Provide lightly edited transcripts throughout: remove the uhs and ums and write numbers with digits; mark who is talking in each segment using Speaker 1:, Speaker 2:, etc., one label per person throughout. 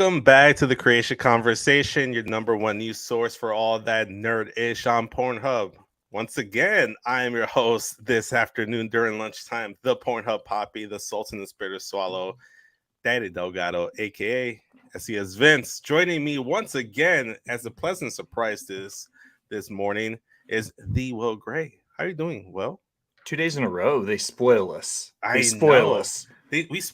Speaker 1: Welcome back to the Creatia Conversation, your number one news source for all that nerd-ish on Pornhub. Once again, I am your host this afternoon during lunchtime, the Pornhub Poppy, the Sultan and Spirit of Swallow, Daddy Delgado, aka SESvince. Joining me once again as a pleasant surprise this morning is the Will Gray. How are you doing, Will?
Speaker 2: 2 days in a row, they spoil us.
Speaker 1: I
Speaker 2: spoil
Speaker 1: know.
Speaker 2: us.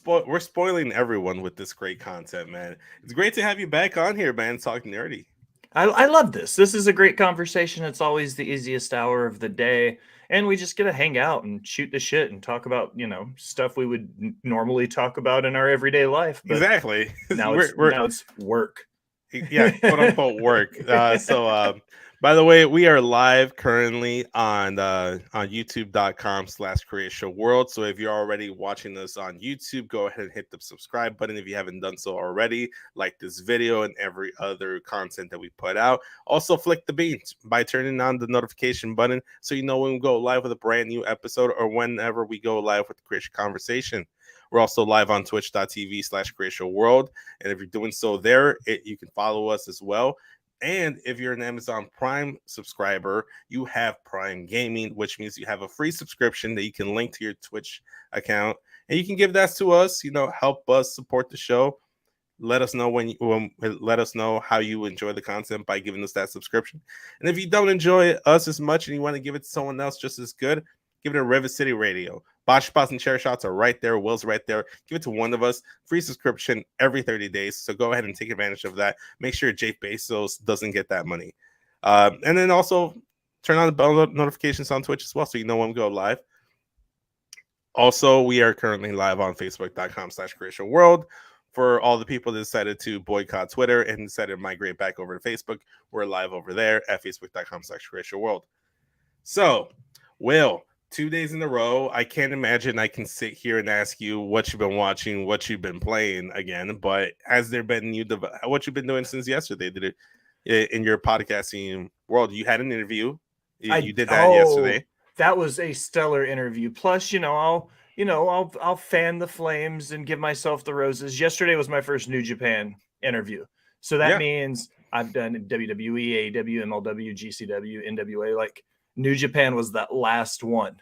Speaker 1: We're spoiling everyone with this great content, man. It's great to have you back on here, man. Talking nerdy.
Speaker 2: I love this. This is a great conversation. It's always the easiest hour of the day, and we just get to hang out and shoot the shit and talk about stuff we would normally talk about in our everyday life. But
Speaker 1: exactly.
Speaker 2: Now it's work.
Speaker 1: Yeah, quote unquote work. By the way, we are live currently on youtube.com/Creatia World. So if you're already watching us on YouTube, go ahead and hit the subscribe button if you haven't done so already. Like this video and every other content that we put out. Also, flick the beans by turning on the notification button so you know when we go live with a brand new episode or whenever we go live with the Creatia Conversation. We're also live on twitch.tv/Creatia World. And if you're doing so there, you can follow us as well. And if you're an Amazon Prime subscriber, you have Prime Gaming, which means you have a free subscription that you can link to your Twitch account. And you can give that to us, help us support the show. Let us know let us know how you enjoy the content by giving us that subscription. And if you don't enjoy us as much and you want to give it to someone else just as good, give it a Rivet City Radio. Botch spots and chair shots are right there. Will's right there. Give it to one of us. Free subscription every 30 days. So go ahead and take advantage of that. Make sure Jeff Bezos doesn't get that money. And then also turn on the bell notifications on Twitch as well so you know when we go live. Also, we are currently live on Facebook.com/Creatia World. For all the people that decided to boycott Twitter and decided to migrate back over to Facebook, we're live over there at Facebook.com/Creatia World. So, Will, 2 days in a row. I can't imagine I can sit here and ask you what you've been watching, what you've been playing again. But has there been what you've been doing since yesterday? Did it in your podcasting world? You had an interview. You did that yesterday.
Speaker 2: That was a stellar interview. Plus, I'll fan the flames and give myself the roses. Yesterday was my first New Japan interview, so that means I've done WWE, AEW, MLW, GCW, NWA. Like New Japan was that last one.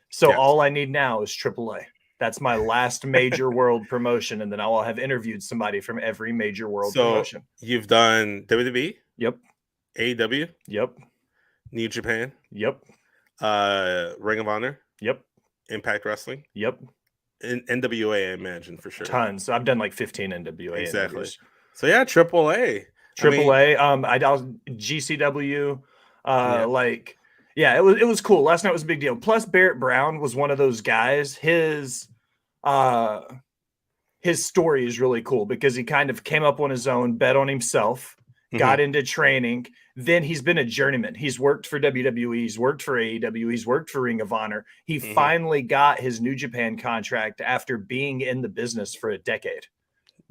Speaker 2: So all I need now is AAA. That's my last major world promotion. And then I will have interviewed somebody from every major world promotion.
Speaker 1: You've done WWE?
Speaker 2: Yep.
Speaker 1: AEW?
Speaker 2: Yep.
Speaker 1: New Japan?
Speaker 2: Yep.
Speaker 1: Ring of Honor?
Speaker 2: Yep.
Speaker 1: Impact Wrestling?
Speaker 2: Yep.
Speaker 1: NWA, I imagine, for sure.
Speaker 2: Tons. I've done like 15 NWA.
Speaker 1: Exactly.
Speaker 2: Interviews.
Speaker 1: So yeah, AAA.
Speaker 2: I GCW. It was cool. Last night was a big deal. Plus, Barrett Brown was one of those guys. His story is really cool because he kind of came up on his own, bet on himself, got into training. Then he's been a journeyman. He's worked for WWE. He's worked for AEW. He's worked for Ring of Honor. He finally got his New Japan contract after being in the business for a decade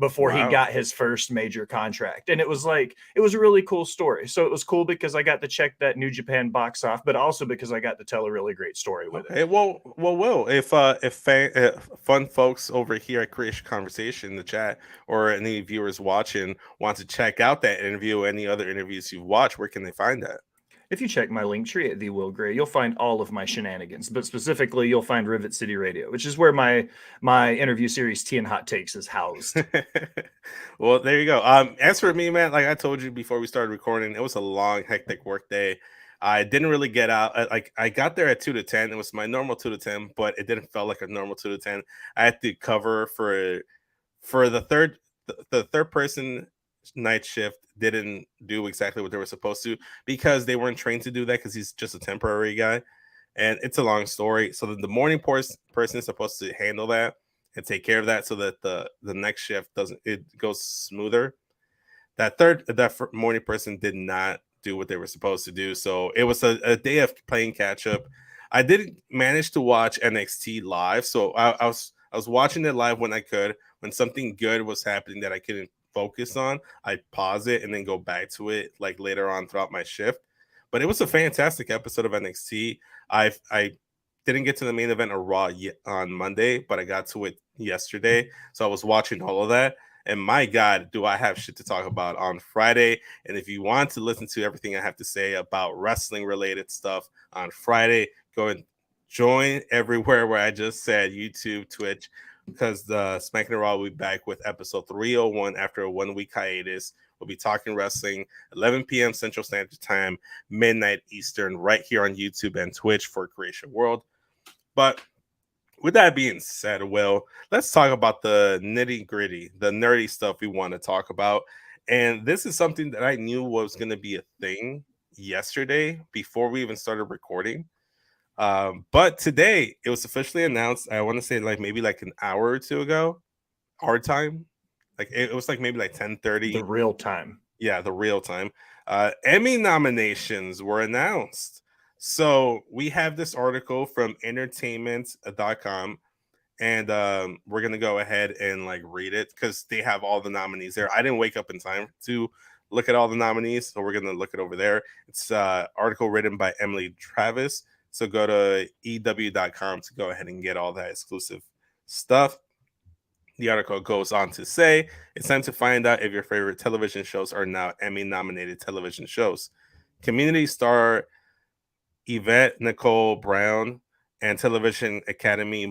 Speaker 2: before he got his first major contract. And it was a really cool story. So it was cool because I got to check that New Japan box off, but also because I got to tell a really great story with it.
Speaker 1: Well, Will, if fun folks over here at Creatia Conversation in the chat or any viewers watching want to check out that interview or any other interviews you've watched, where can they find that?
Speaker 2: If you check my link tree at The Will Gray, you'll find all of my shenanigans, but specifically you'll find Rivet City Radio, which is where my interview series Tea and Hot Takes is housed.
Speaker 1: Well, there you go. As for me, man, like I told you before we started recording, it was a long, hectic work day. I didn't really get out. I got there at 2 to 10. It was my normal 2 to 10, but it didn't feel like a normal 2 to 10. I had to cover for the third person night shift didn't do exactly what they were supposed to because they weren't trained to do that because he's just a temporary guy. And it's a long story. So the morning person is supposed to handle that and take care of that so that the next shift goes smoother. That morning person did not do what they were supposed to do. So it was a day of playing catch up. I didn't manage to watch NXT live. So I was watching it live when I could. When something good was happening that I couldn't focus on, I'd pause it and then go back to it like later on throughout my shift. But it was a fantastic episode of NXT. I didn't get to the main event of Raw on Monday, but I got to it yesterday. So I was watching all of that. And my God, do I have shit to talk about on Friday. And if you want to listen to everything I have to say about wrestling related stuff on Friday, go and join everywhere where I just said YouTube, Twitch, because the Smacking the Raw will be back with episode 301 after a 1 week hiatus. We'll be talking wrestling 11 p.m. Central Standard Time, midnight Eastern, right here on YouTube and Twitch for Creatia World. But with that being said, Will, let's talk about the nitty gritty, the nerdy stuff we want to talk about. And this is something that I knew was going to be a thing yesterday before we even started recording. But today it was officially announced. I want to say like maybe like an hour or two ago, our time. Like it was like maybe like 10:30.
Speaker 2: The real time.
Speaker 1: Yeah, the real time. Emmy nominations were announced. So we have this article from entertainment.com, and we're gonna go ahead and like read it because they have all the nominees there. I didn't wake up in time to look at all the nominees, so we're gonna look it over there. It's an article written by Emily Travis. So go to ew.com to go ahead and get all that exclusive stuff. The article goes on to say, it's time to find out if your favorite television shows are now Emmy-nominated television shows. Community star Yvette Nicole Brown and Television Academy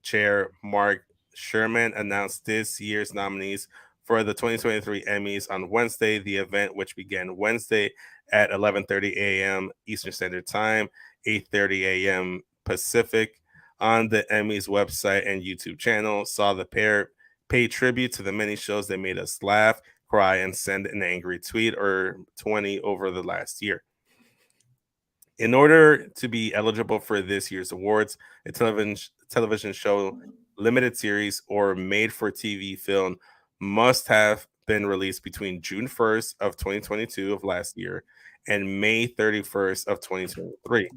Speaker 1: Chair Mark Sherman announced this year's nominees for the 2023 Emmys on Wednesday. The event, which began Wednesday at 11:30 a.m. Eastern Standard Time, 8:30 a.m. Pacific, on the Emmys website and YouTube channel, saw the pair pay tribute to the many shows that made us laugh, cry, and send an angry tweet or 20 over the last year. In order to be eligible for this year's awards, a television show, limited series, or made-for-TV film must have been released between June 1st of 2022 of last year and May 31st of 2023.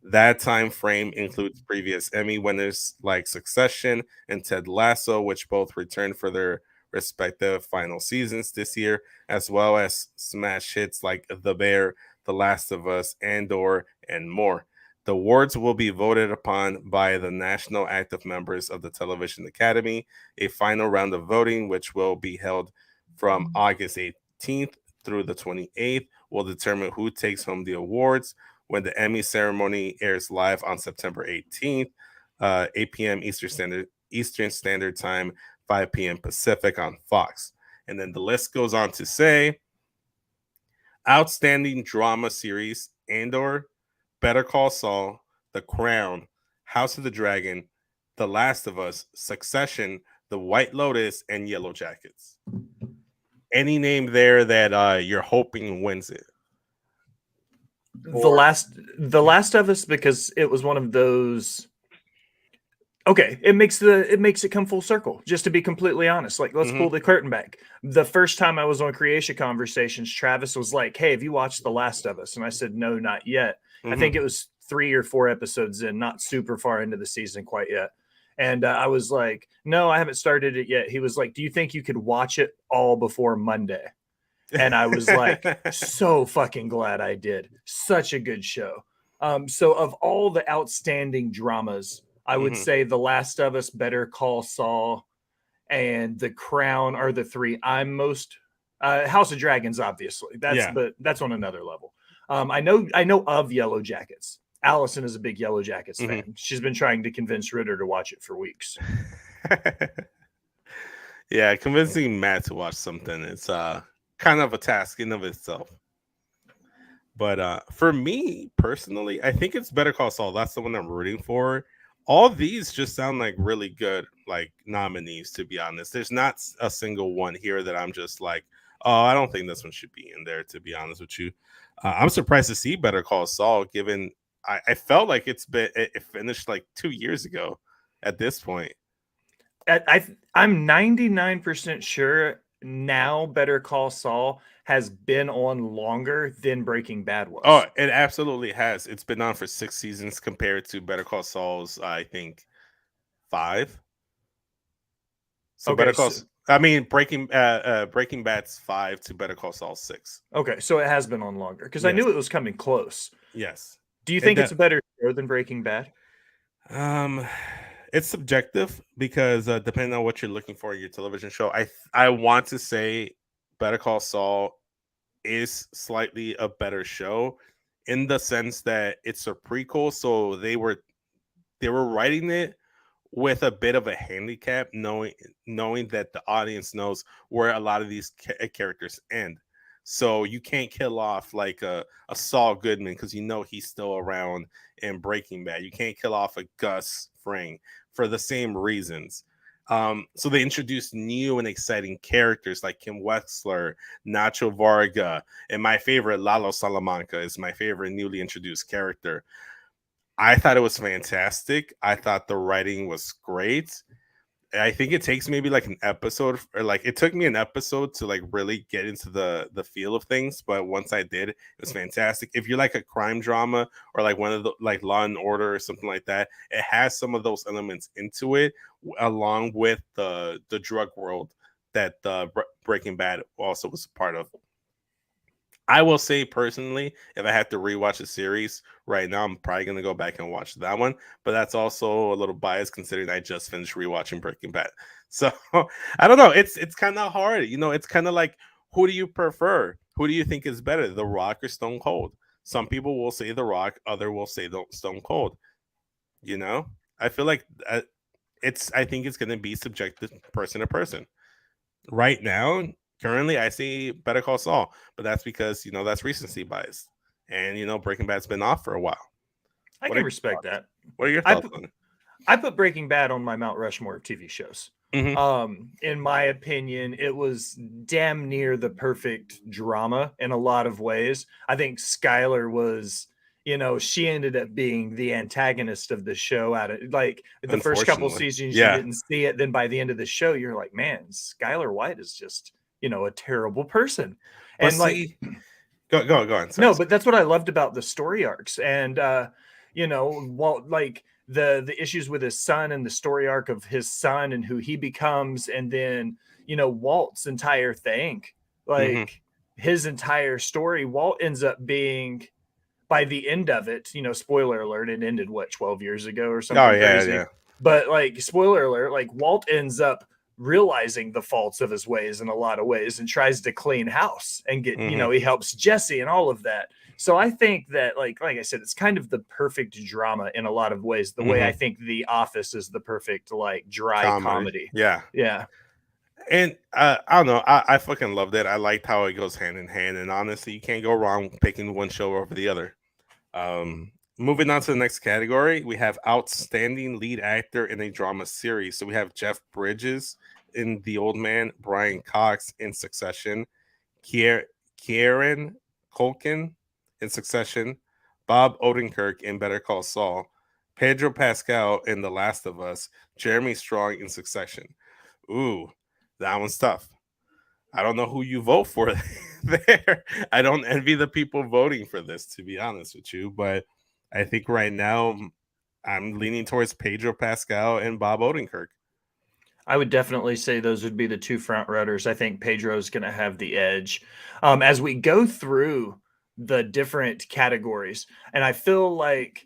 Speaker 1: That time frame includes previous Emmy winners like Succession and Ted Lasso, which both returned for their respective final seasons this year, as well as smash hits like The Bear, The Last of Us, Andor, and more. The awards will be voted upon by the national active members of the Television Academy. A final round of voting, which will be held from August 18th through the 28th, will determine who takes home the awards. When the Emmy ceremony airs live on September 18th, 8 p.m. Eastern Standard Time, 5 p.m. Pacific on Fox. And then the list goes on to say, Outstanding Drama Series, Andor, Better Call Saul, The Crown, House of the Dragon, The Last of Us, Succession, The White Lotus, and Yellow Jackets. Any name there that you're hoping wins it?
Speaker 2: The Last of Us, because it was one of those. Okay, it makes it come full circle. Just to be completely honest, like let's pull the curtain back. The first time I was on Creatia Conversations, Travis was like, "Hey, have you watched The Last of Us?" And I said, "No, not yet." I think it was 3 or 4 episodes in, not super far into the season quite yet. And I was like, "No, I haven't started it yet." He was like, "Do you think you could watch it all before Monday?" And I was like, so fucking glad I did. Such a good show. So of all the outstanding dramas, I would say The Last of Us, Better Call Saul, and The Crown are the 3 I'm most. House of Dragons, obviously. But that's on another level. I know of Yellow Jackets. Allison is a big Yellow Jackets fan. She's been trying to convince Ritter to watch it for weeks.
Speaker 1: Yeah, convincing Matt to watch something, it's kind of a task in of itself. But for me personally, I think it's Better Call Saul. That's the one I'm rooting for. All these just sound like really good like nominees, to be honest. There's not a single one here that I'm just like, oh, I don't think this one should be in there, to be honest with you. I'm surprised to see Better Call Saul, given I felt like it finished like 2 years ago at this point.
Speaker 2: I'm 99% sure now Better Call Saul has been on longer than Breaking Bad was.
Speaker 1: Oh, it absolutely has. It's been on for 6 seasons compared to Better Call Saul's, I think, 5. So
Speaker 2: Okay,
Speaker 1: Better Call, I mean Breaking Bad's 5 to Better Call Saul's 6.
Speaker 2: Okay, so it has been on longer because I knew it was coming close.
Speaker 1: Yes.
Speaker 2: Do you think it's a better show than Breaking Bad?
Speaker 1: It's subjective because depending on what you're looking for in your television show, I want to say Better Call Saul is slightly a better show in the sense that it's a prequel, so they were writing it with a bit of a handicap, knowing that the audience knows where a lot of these characters end. So you can't kill off like a Saul Goodman because you know he's still around in Breaking Bad. You can't kill off a Gus Fring for the same reasons. So they introduced new and exciting characters like Kim Wexler, Nacho Varga, and my favorite Lalo Salamanca is my favorite newly introduced character. I thought it was fantastic. I thought the writing was great. I think it takes maybe like an episode, or like it took me an episode to like really get into the feel of things. But once I did, it was fantastic. If you like a crime drama or like one of the like Law and Order or something like that, it has some of those elements into it, along with the drug world that Breaking Bad also was a part of. I will say personally, if I had to rewatch a series right now, I'm probably gonna go back and watch that one. But that's also a little biased considering I just finished rewatching Breaking Bad. So I don't know. It's kind of hard. It's kind of like, who do you prefer? Who do you think is better, The Rock or Stone Cold? Some people will say The Rock, other will say Stone Cold. I feel like I think it's gonna be subjective, person to person. Right now, currently, I see Better Call Saul, but that's because that's recency bias, and Breaking Bad's been off for a while.
Speaker 2: I
Speaker 1: What are
Speaker 2: can
Speaker 1: your
Speaker 2: respect
Speaker 1: thoughts?
Speaker 2: that.
Speaker 1: What are your
Speaker 2: I
Speaker 1: thoughts
Speaker 2: put,
Speaker 1: on it?
Speaker 2: I put Breaking Bad on my Mount Rushmore of TV shows.
Speaker 1: Mm-hmm.
Speaker 2: In my opinion, it was damn near the perfect drama in a lot of ways. I think Skylar was, she ended up being the antagonist of the show. Out of like the first couple
Speaker 1: Unfortunately,
Speaker 2: seasons, you
Speaker 1: yeah.
Speaker 2: didn't see it. Then by the end of the show, you're like, man, Skylar White is just, a terrible person.
Speaker 1: But
Speaker 2: And like,
Speaker 1: see, go on. Sorry.
Speaker 2: no, but that's what I loved about the story arcs. And Walt, like the issues with his son and the story arc of his son and who he becomes, and then Walt's entire thing,
Speaker 1: Mm-hmm.
Speaker 2: like his entire story. Walt ends up being, by the end of it, spoiler alert, it ended what, 12 years ago or
Speaker 1: Oh
Speaker 2: something
Speaker 1: yeah,
Speaker 2: crazy.
Speaker 1: yeah.
Speaker 2: But like, spoiler alert, like Walt ends up realizing the faults of his ways in a lot of ways and tries to clean house and get,
Speaker 1: Mm-hmm.
Speaker 2: he helps Jesse and all of that. So I think that like I said, it's kind of the perfect drama in a lot of ways. The way I
Speaker 1: Mm-hmm.
Speaker 2: think The Office is the perfect like dry
Speaker 1: Comedy.
Speaker 2: comedy.
Speaker 1: Yeah.
Speaker 2: Yeah.
Speaker 1: And I don't know. I fucking loved it. I liked how it goes hand in hand. And honestly, you can't go wrong picking one show over the other. Moving on to the next category, we have outstanding lead actor in a drama series. So we have Jeff Bridges in The Old Man, Brian Cox in Succession, Kieran Culkin in Succession, Bob Odenkirk in Better Call Saul, Pedro Pascal in The Last of Us, Jeremy Strong in Succession. Ooh, that one's tough. I don't know who you vote for there. I don't envy the people voting for this, to be honest with you. But I think right now I'm leaning towards Pedro Pascal and Bob Odenkirk.
Speaker 2: I would definitely say those would be the two front runners. I think Pedro's going to have the edge. As we go through the different categories, and I feel like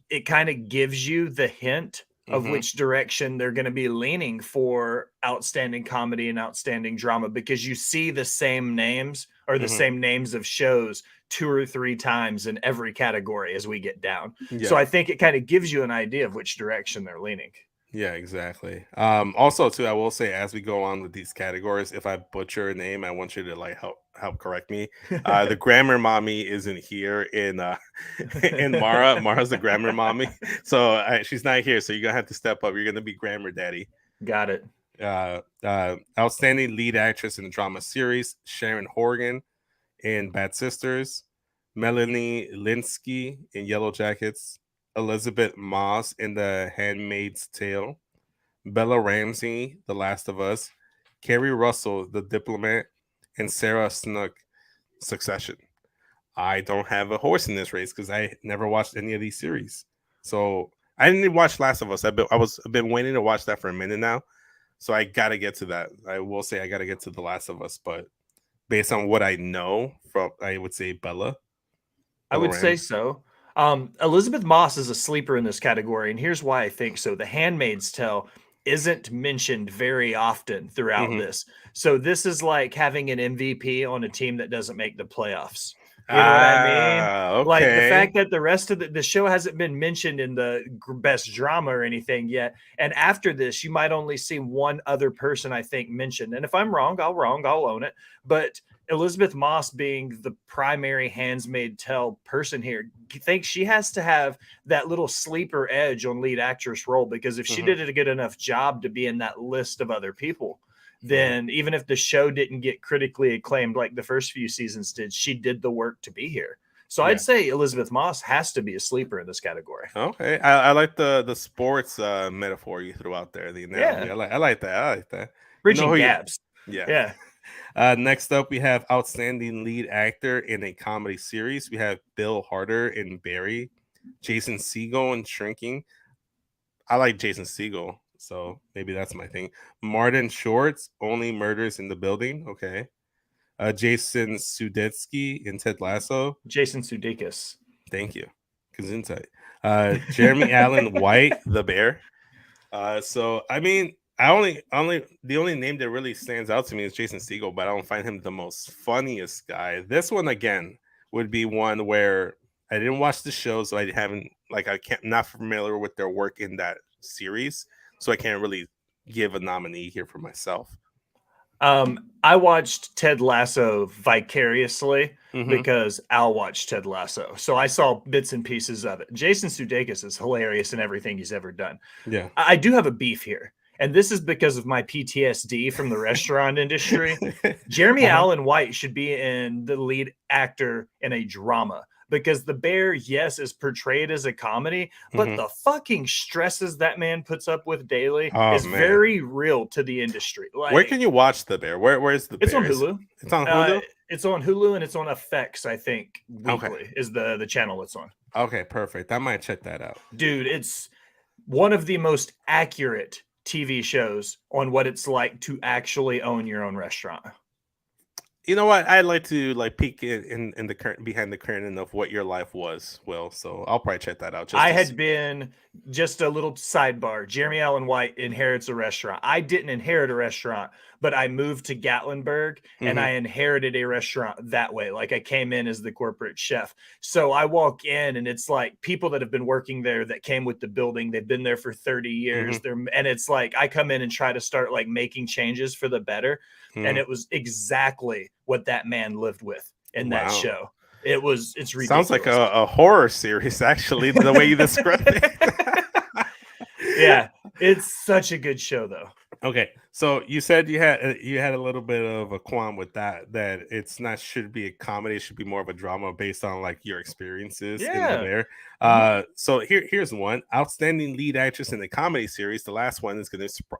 Speaker 2: it kind of gives you the hint of
Speaker 1: Mm-hmm.
Speaker 2: which direction they're going to be leaning for outstanding comedy and outstanding drama, because you see the same names or the
Speaker 1: Mm-hmm.
Speaker 2: same names of shows 2 or 3 times in every category as we get down. So
Speaker 1: Yeah.
Speaker 2: I think it kind of gives you an idea of which direction they're leaning.
Speaker 1: Yeah, exactly. Also too, I will say as we go on with these categories, if I butcher a name, I want you to like help correct me. The grammar mommy isn't here in in Mara. Mara's the grammar mommy, so she's not here. So you're gonna have to step up. You're gonna be grammar daddy.
Speaker 2: Got it.
Speaker 1: Outstanding lead actress in a drama series: Sharon Horgan in Bad Sisters, Melanie Linsky in Yellow Jackets, Elizabeth Moss in The Handmaid's Tale, Bella Ramsey, The Last of Us, Kerry Russell, The Diplomat, and Sarah Snook, Succession. I don't have a horse in this race because I never watched any of these series. So I didn't even watch Last of Us. I've been waiting to watch that for a minute now. So I gotta get to that. I will say I gotta get to The Last of Us, but based on what I know from, I would say
Speaker 2: I
Speaker 1: Bella
Speaker 2: would say
Speaker 1: Ramsey.
Speaker 2: so. Elizabeth Moss is a sleeper in this category, and here's why I think so. The Handmaid's Tale isn't mentioned very often throughout
Speaker 1: Mhm.
Speaker 2: this. So this is like having an MVP on a team that doesn't make the playoffs. You know what I mean?
Speaker 1: Ah,
Speaker 2: Like the
Speaker 1: okay.
Speaker 2: fact that the rest of the show hasn't been mentioned in the best drama or anything yet. And after this, you might only see one other person, I think, mentioned. And if I'm wrong, I'll own it. But Elizabeth Moss being the primary Handmaid's Tale person here, thinks she has to have that little sleeper edge on lead actress role, because if she
Speaker 1: Mhm.
Speaker 2: did a good enough job to be in that list of other people,
Speaker 1: Mhm.
Speaker 2: then even if the show didn't get critically acclaimed like the first few seasons did, she did the work to be here. So
Speaker 1: Yeah.
Speaker 2: I'd say Elizabeth Moss has to be a sleeper in this category.
Speaker 1: Okay. I like the sports metaphor you threw out there, the analogy.
Speaker 2: Yeah.
Speaker 1: I like that. I like that. You know
Speaker 2: Bridging
Speaker 1: who you
Speaker 2: gaps.
Speaker 1: Yeah.
Speaker 2: Yeah.
Speaker 1: Next up, we have outstanding lead actor in a comedy series. We have Bill Harder in Barry, Jason Segel in Shrinking. I like Jason Segel, so maybe that's my thing. Martin Short's Only Murders in the Building. Okay. Jason Sudeikis in Ted Lasso.
Speaker 2: Jason Sudeikis.
Speaker 1: Thank you. Gesundheit. Jeremy Allen White, The Bear. So I mean, the only name that really stands out to me is Jason Segel, but I don't find him the most funniest guy. This one again would be one where I didn't watch the show, so I haven't I can't not familiar with their work in that series, so I can't really give a nominee here for myself.
Speaker 2: I watched Ted Lasso vicariously
Speaker 1: Mm-hmm.
Speaker 2: because Al watched Ted Lasso. So I saw bits and pieces of it. Jason Sudeikis is hilarious in everything he's ever done.
Speaker 1: Yeah.
Speaker 2: I do have a beef here, and this is because of my PTSD from the restaurant industry. Jeremy
Speaker 1: Uh-huh.
Speaker 2: Allen White should be in the lead actor in a drama, because The Bear, yes, is portrayed as a comedy, but
Speaker 1: Mm-hmm.
Speaker 2: the fucking stresses that man puts up with daily
Speaker 1: Oh
Speaker 2: is
Speaker 1: man,
Speaker 2: very real to the industry.
Speaker 1: where
Speaker 2: Like,
Speaker 1: can you watch The Bear? Where's The
Speaker 2: it's on
Speaker 1: Bear?
Speaker 2: Hulu.
Speaker 1: It's on
Speaker 2: Uh,
Speaker 1: Hulu.
Speaker 2: it's on Hulu and it's on FX, I think,
Speaker 1: Okay.
Speaker 2: weekly is the channel it's on.
Speaker 1: Okay, perfect. I might check that out.
Speaker 2: Dude, it's one of the most accurate TV shows on what it's like to actually own your own restaurant.
Speaker 1: You know what? I'd like to peek in the current behind the curtain of what your life was, Will. So I'll probably check that out just
Speaker 2: I
Speaker 1: to
Speaker 2: had
Speaker 1: see.
Speaker 2: been, just a little sidebar, Jeremy Allen White inherits a restaurant. I didn't inherit a restaurant, but I moved to Gatlinburg and
Speaker 1: Mm-hmm.
Speaker 2: I inherited a restaurant that way. Like, I came in as the corporate chef. So I walk in and it's like people that have been working there that came with the building. They've been there for 30
Speaker 1: Mm-hmm.
Speaker 2: years. And it's like I come in and try to start like making changes for the better. And
Speaker 1: Mm-hmm.
Speaker 2: it was exactly what that man lived with in that
Speaker 1: Wow.
Speaker 2: show. It's
Speaker 1: Sounds like
Speaker 2: ridiculous.
Speaker 1: a horror series, actually, the way you describe it.
Speaker 2: Yeah, it's such a good show though.
Speaker 1: Okay, so you said you had a little bit of a qualm with that it's not should be a comedy, it should be more of a drama based on like your experiences in The
Speaker 2: Yeah.
Speaker 1: Bear.
Speaker 2: Mhm.
Speaker 1: So here's one outstanding lead actress in the comedy series. The last one is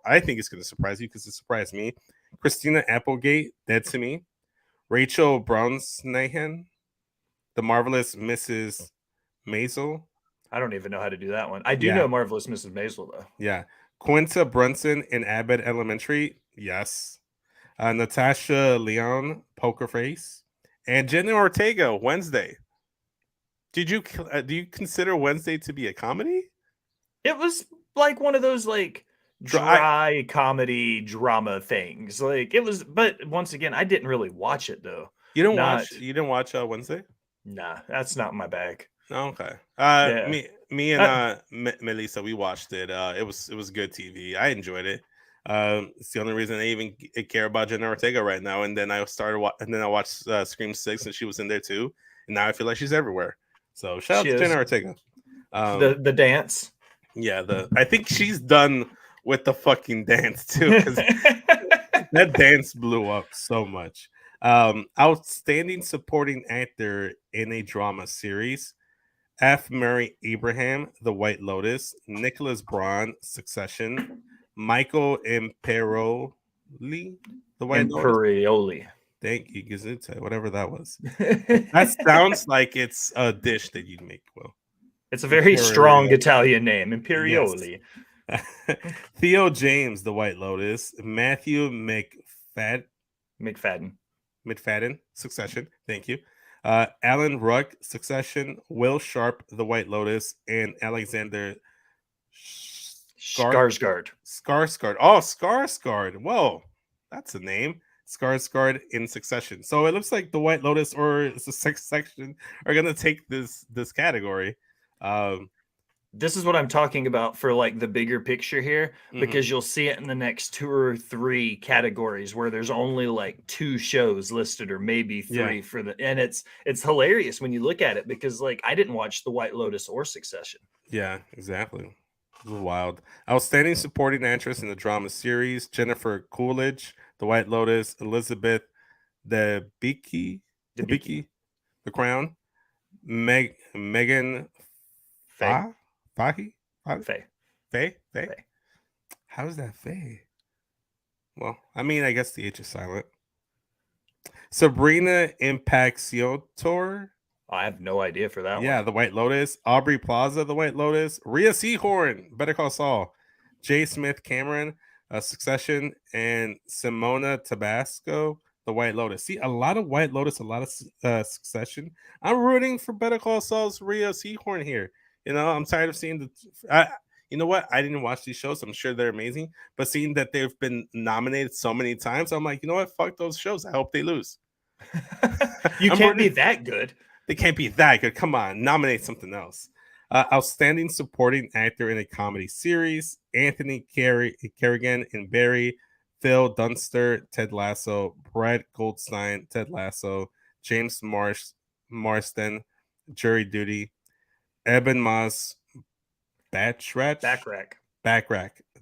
Speaker 1: I think it's gonna surprise you because it surprised me. Christina Applegate, Dead to Me. Rachel Brosnahan, The Marvelous Mrs. Maisel.
Speaker 2: I don't even know how to do that one. I do
Speaker 1: Yeah,
Speaker 2: know Marvelous Mrs. Maisel though.
Speaker 1: yeah. Quinta Brunson in Abbott Elementary. Yes. Natasha Leon, Poker Face, and Jenna Ortega, Wednesday. Do you consider Wednesday to be a comedy?
Speaker 2: It was like one of those like
Speaker 1: I
Speaker 2: dry comedy drama things. Like it was, but once again, I didn't really watch it though. Not,
Speaker 1: you didn't watch Wednesday?
Speaker 2: nah, that's not my bag.
Speaker 1: Oh, okay.
Speaker 2: Yeah.
Speaker 1: Me and
Speaker 2: Uh,
Speaker 1: Melissa, we watched it. It was good TV. I enjoyed it. It's the only reason I even care about Jenna Ortega right now. And then and then I watched Scream 6, and she was in there too. And now I feel like she's everywhere. So shout
Speaker 2: she
Speaker 1: out to Jenna
Speaker 2: is
Speaker 1: Ortega.
Speaker 2: the dance.
Speaker 1: Yeah, I think she's done with the fucking dance too, because that dance blew up so much. Outstanding supporting actor in a drama series. F. Murray Abraham, The White Lotus. Nicholas Braun, Succession. Michael Imperioli, The White Lotus.
Speaker 2: Imperioli.
Speaker 1: Thank you, Gesundheit, whatever that was. That sounds like it's a dish that you'd make, Will.
Speaker 2: It's a very
Speaker 1: Imperioli.
Speaker 2: strong Italian name,
Speaker 1: Yes.
Speaker 2: Imperioli.
Speaker 1: Theo James, The White Lotus. Matthew
Speaker 2: McFadden.
Speaker 1: McFadden, Succession. Thank you. Alan Ruck, Succession, Will Sharp, The White Lotus, and Alexander
Speaker 2: Skarsgård.
Speaker 1: Skarsgård. Oh, Skarsgård. Whoa, that's a name. Skarsgård in Succession. So it looks like The White Lotus or Succession are gonna take this category. Um,
Speaker 2: This is what I'm talking about for like the bigger picture here, because you'll see it in the next 2 or 3 categories where there's only like 2 shows listed or maybe 3 for the, and it's hilarious when you look at it because like I didn't watch The White Lotus or Succession.
Speaker 1: Yeah, exactly. This is wild. Outstanding supporting actress in the drama series: Jennifer Coolidge, The White Lotus; Elizabeth Debicki, The Crown; Megan
Speaker 2: Faye.
Speaker 1: Fahy,
Speaker 2: Faye.
Speaker 1: Faye. How is that Faye? Well, I mean, I guess the H is silent. Sabrina Impacciator.
Speaker 2: I have no idea for that
Speaker 1: Yeah,
Speaker 2: one.
Speaker 1: The White Lotus. Aubrey Plaza, The White Lotus. Rhea Seahorn, Better Call Saul. J. Smith Cameron, Succession, and Simona Tabasco, The White Lotus. See, a lot of White Lotus, a lot of Succession. I'm rooting for Better Call Saul's Rhea Seahorn here. You know, I'm tired of seeing you know what? I didn't watch these shows. I'm sure they're amazing, but seeing that they've been nominated so many times, I'm like, you know what? Fuck those shows. I hope they lose.
Speaker 2: You can't be that good.
Speaker 1: They can't be that good. Come on, nominate something else. Outstanding supporting actor in a comedy series: Anthony Kerrigan in Barry, Phil Dunster, Ted Lasso, Brett Goldstein, Ted Lasso, James Marsden, Jury Duty, Eben Moss, Backrack,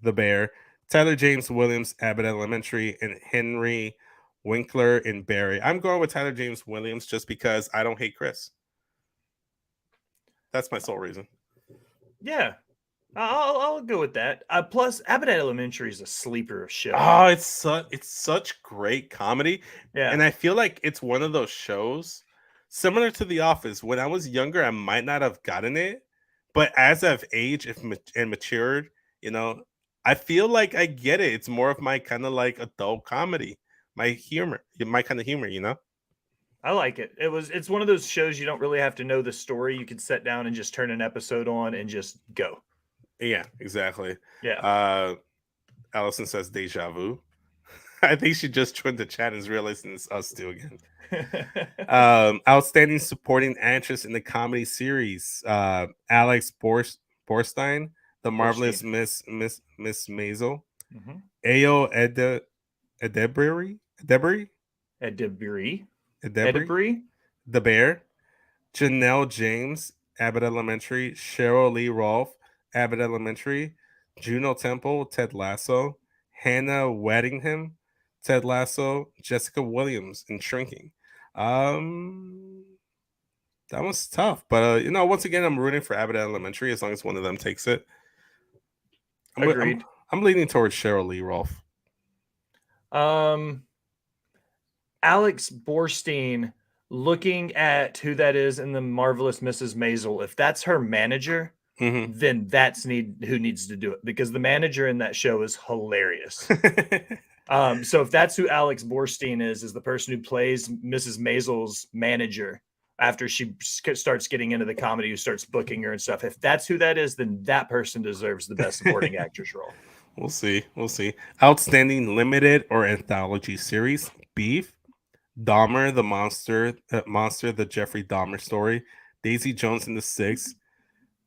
Speaker 1: The Bear, Tyler James Williams, Abbott Elementary, and Henry Winkler in Barry. I'm going with Tyler James Williams just because I don't hate Chris. That's my sole reason.
Speaker 2: Yeah, I'll go with that. Plus, Abbott Elementary is a sleeper show.
Speaker 1: Oh, it's such great comedy.
Speaker 2: Yeah,
Speaker 1: And I feel like it's one of those shows similar to The Office. When I was younger, I might not have gotten it, but as I've aged and matured, you know, I feel like I get it. It's more of my kind of like adult comedy, my humor, my kind of humor, you know.
Speaker 2: I like it. It's one of those shows you don't really have to know the story. You can sit down and just turn an episode on and just go.
Speaker 1: Yeah, exactly.
Speaker 2: Yeah.
Speaker 1: Allison says deja vu. I think she just joined the chat and is realizing it's us two again. Outstanding supporting actress in the comedy series: Alex Borstein, The Marvelous Miss Maisel, Ayo Edebiri, The Bear, Janelle James, Abbott Elementary, Cheryl Lee Rolfe, Abbott Elementary, Juno Temple, Ted Lasso, Hannah Waddingham, Ted Lasso, Jessica Williams in Shrinking. That was tough, but you know, once again, I'm rooting for Abbott Elementary as long as one of them takes it.
Speaker 2: Agreed.
Speaker 1: I'm leaning towards Cheryl Lee Rolfe.
Speaker 2: Alex Borstein, looking at who that is in The Marvelous Mrs. Maisel, if that's her manager, then that's who needs to do it, because the manager in that show is hilarious. So if that's who Alex Borstein is the person who plays Mrs. Maisel's manager after she starts getting into the comedy, who starts booking her and stuff. If that's who that is, then that person deserves the best supporting actress role.
Speaker 1: We'll see. Outstanding limited or anthology series: Beef, Dahmer the Monster, the Jeffrey Dahmer story, Daisy Jones and the Six,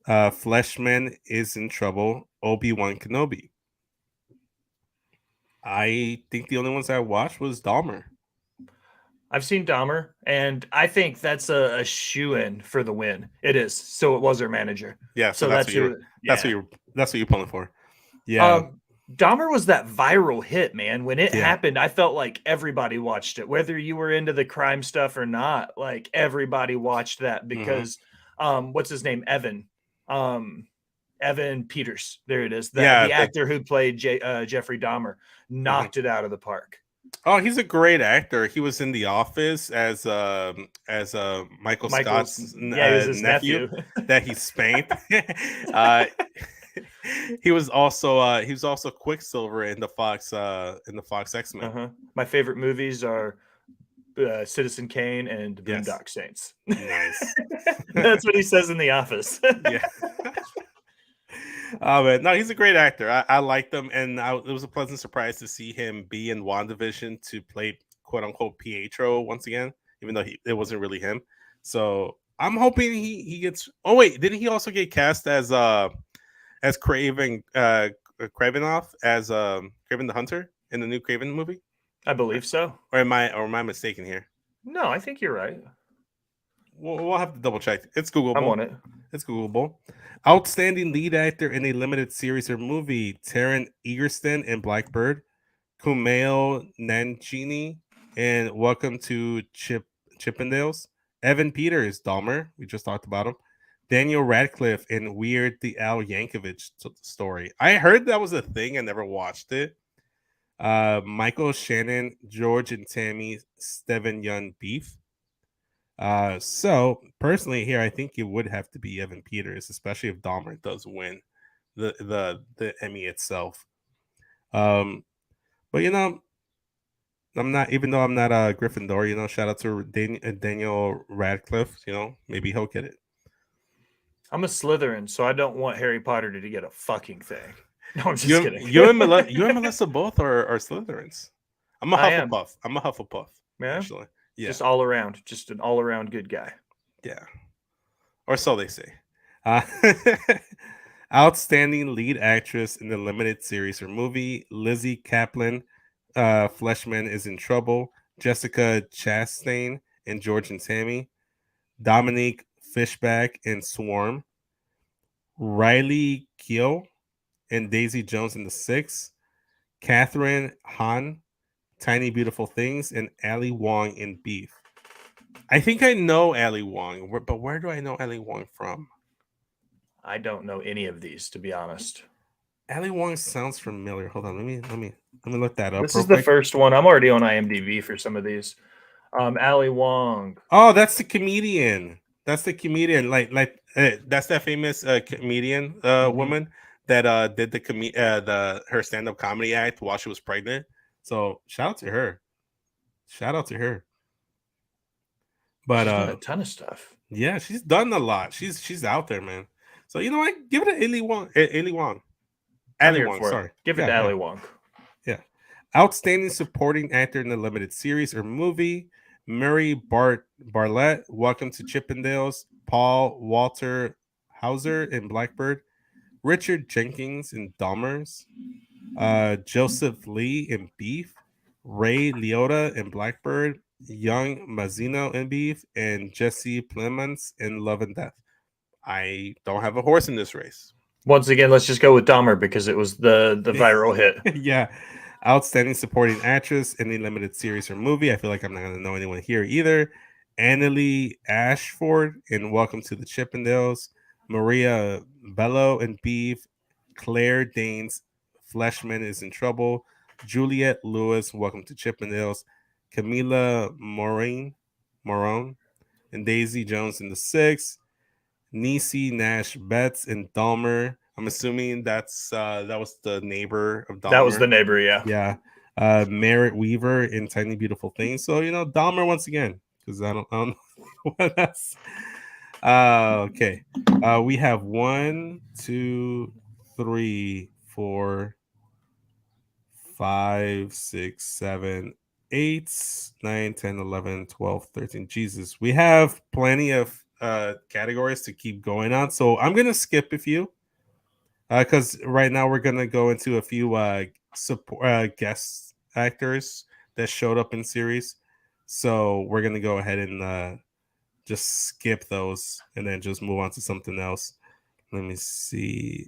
Speaker 1: Fleshman is in Trouble, Obi-Wan Kenobi. I think the only ones I watched was Dahmer.
Speaker 2: I've seen Dahmer, and I think that's a shoe-in for the win. It is. So it was her manager.
Speaker 1: Yeah, so that's what you're pulling for. Yeah.
Speaker 2: Dahmer was that viral hit, man. When it happened, I felt like everybody watched it, whether you were into the crime stuff or not. Like everybody watched that because, what's his name? Evan Peters. There it is. The actor who played Jeffrey Dahmer knocked it out of the park.
Speaker 1: Oh, he's a great actor. He was in The Office as Michael Scott's
Speaker 2: his nephew
Speaker 1: that he spanked. He was also Quicksilver in the Fox X-Men.
Speaker 2: My favorite movies are Citizen Kane and the
Speaker 1: Yes.
Speaker 2: Boondock Saints.
Speaker 1: Nice.
Speaker 2: That's what he says in The Office.
Speaker 1: Yeah. Oh man, no, he's a great actor. I liked him, and it was a pleasant surprise to see him be in WandaVision to play "quote unquote" Pietro once again, even though it wasn't really him. So I'm hoping he gets. Oh wait, didn't he also get cast as Craven Kravinoff as Craven the Hunter in the new Craven movie?
Speaker 2: I believe so.
Speaker 1: Or am I mistaken here?
Speaker 2: No, I think you're right.
Speaker 1: We'll have to double check. It's Googleable.
Speaker 2: I'm on it.
Speaker 1: It's Googleable. Outstanding lead actor in a limited series or movie: Taron Egerton in Blackbird, Kumail Nanjiani in Welcome to Chippendales, Evan Peters, Dahmer, we just talked about him, Daniel Radcliffe in Weird the Al Yankovic Story. I heard that was a thing. I never watched it. Michael Shannon, George and Tammy Steven Beef. So personally here, I think it would have to be Evan Peters, especially if Dahmer does win the Emmy itself. But I'm not, even though I'm not a Gryffindor, shout out to Daniel Radcliffe, maybe he'll get it.
Speaker 2: I'm a Slytherin, so I don't want Harry Potter to get a fucking thing. No, I'm just kidding.
Speaker 1: You and Melissa both are Slytherins. I'm a Hufflepuff. I'm a Hufflepuff.
Speaker 2: Yeah?
Speaker 1: Actually. Yeah.
Speaker 2: Just all around. Just an all around good guy.
Speaker 1: Yeah. Or so they say. Outstanding lead actress in the limited series or movie: Lizzie Kaplan, Fleshman is in Trouble, Jessica Chastain in George and Tammy, Dominique Fishback in Swarm, Riley Keough in Daisy Jones and the Six, Catherine Hahn, Tiny Beautiful Things, and Ali Wong in Beef. I think I know Ali Wong, but where do I know Ali Wong from?
Speaker 2: I don't know any of these, to be honest.
Speaker 1: Ali Wong sounds familiar. Hold on, let me look that up.
Speaker 2: This is the first one. I'm already on IMDb for some of these. Ali Wong.
Speaker 1: Oh, that's the comedian. That's the comedian. That's that famous comedian woman that did her stand-up comedy act while she was pregnant. So shout out to her. But
Speaker 2: she's done a ton of stuff.
Speaker 1: Yeah, she's done a lot. She's out there, man. So you know what? Give it to Ali Wong. Ali Wong. Sorry.
Speaker 2: Give it to Ali Wong.
Speaker 1: Yeah. Outstanding supporting actor in a limited series or movie: Murray Bartlett, Welcome to Chippendales, Paul Walter Hauser in Blackbird, Richard Jenkins in Dahmers, Joseph Lee in Beef, Ray Liotta in Blackbird, Young Mazzino in Beef, and Jesse Plemons in Love and Death. I don't have a horse in this race.
Speaker 2: Once again, let's just go with Dahmer because it was the viral hit.
Speaker 1: Yeah. Outstanding supporting actress in a limited series or movie. I feel like I'm not going to know anyone here either. Annalie Ashford in Welcome to the Chippendales, Maria Bello in Beef, Claire Danes, Fleshman is in Trouble, Juliette Lewis, Welcome to Chippendales, Camila Morone and Daisy Jones in the Six, Niecy Nash Betts in Dahmer. I'm assuming that was the neighbor of Dahmer.
Speaker 2: That was the neighbor, yeah.
Speaker 1: Yeah. Merritt Weaver in Tiny Beautiful Things. So Dahmer once again, because I don't know what else. Okay. We have 1, 2, 3, 4, 5, 6, 7, 8, 9, 10, 11, 12, 13. Jesus, we have plenty of categories to keep going on. So I'm gonna skip a few because right now we're gonna go into a few guest actors that showed up in series. So we're gonna go ahead and just skip those and then just move on to something else. Let me see.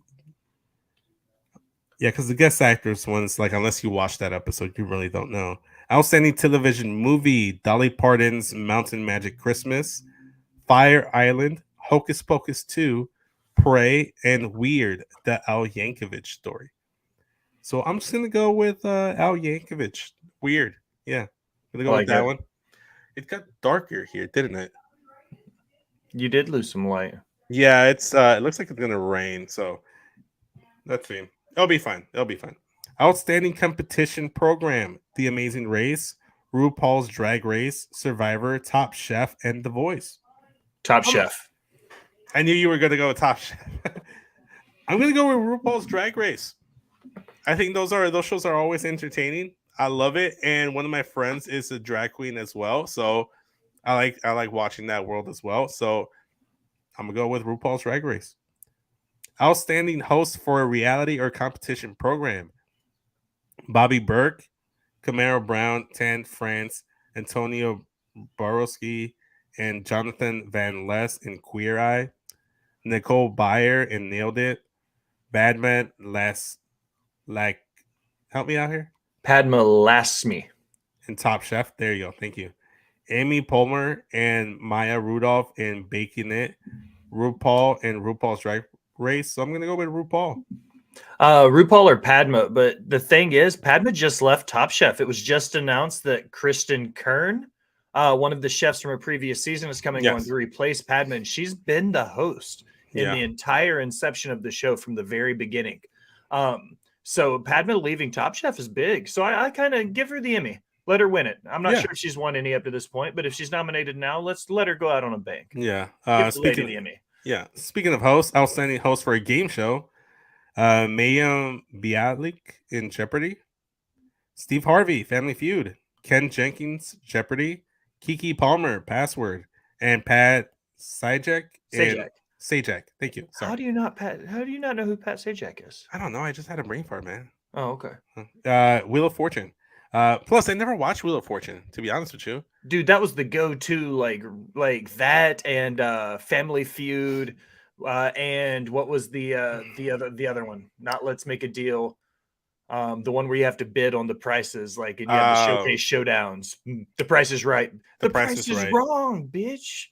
Speaker 1: Yeah, because the guest actors ones, like, unless you watch that episode, you really don't know. Outstanding television movie: Dolly Parton's Mountain Magic Christmas, Fire Island, Hocus Pocus 2, Prey, and Weird, the Al Yankovic Story. So I'm just gonna go with Al Yankovic. Weird. Yeah. Gonna go with that one. It got darker here, didn't it?
Speaker 2: You did lose some light.
Speaker 1: Yeah, it looks like it's gonna rain, so let's see. It'll be fine. Outstanding competition program: The Amazing Race, RuPaul's Drag Race, Survivor, Top Chef, and The Voice.
Speaker 2: Top Chef.
Speaker 1: I knew you were going to go with Top Chef. I'm going to go with RuPaul's Drag Race. I think those shows are always entertaining. I love it, and one of my friends is a drag queen as well, so I like watching that world as well. So I'm gonna go with RuPaul's Drag Race. Outstanding host for a reality or competition program: Bobby Burke, Camaro Brown, Tan France, Antonio Borowski, and Jonathan Van Les in Queer Eye, Nicole Byer in Nailed It, Badman Les like help me out here.
Speaker 2: Padma Lasmi.
Speaker 1: And Top Chef. There you go. Thank you. Amy Palmer and Maya Rudolph in Baking It. RuPaul and RuPaul's Drag Race. So I'm going to go with RuPaul.
Speaker 2: RuPaul or Padma. But the thing is, Padma just left Top Chef. It was just announced that Kristen Kern, one of the chefs from a previous season, is coming on to replace Padma. And she's been the host in the entire inception of the show from the very beginning. So Padma leaving Top Chef is big. So I kind of give her the Emmy. Let her win it. I'm not sure if she's won any up to this point, but if she's nominated now, let's let her go out on a bank.
Speaker 1: Yeah.
Speaker 2: Give the lady the Emmy.
Speaker 1: Yeah. Speaking of hosts, outstanding host for a game show, Mayim Bialik in Jeopardy, Steve Harvey, Family Feud, Ken Jenkins, Jeopardy, Kiki Palmer, Password, and Pat Sajak. Sajak. Thank you. Sorry.
Speaker 2: How do you not know who Pat Sajak is?
Speaker 1: I don't know. I just had a brain fart, man.
Speaker 2: Oh, okay.
Speaker 1: Wheel of Fortune. Plus, I never watched Wheel of Fortune, to be honest with you.
Speaker 2: Dude, that was the go-to, like that and Family Feud, and what was the other one? Not Let's Make a Deal. The one where you have to bid on the prices, like, and you have the showcase showdowns. The Price is Right. The price is right. Wrong, bitch.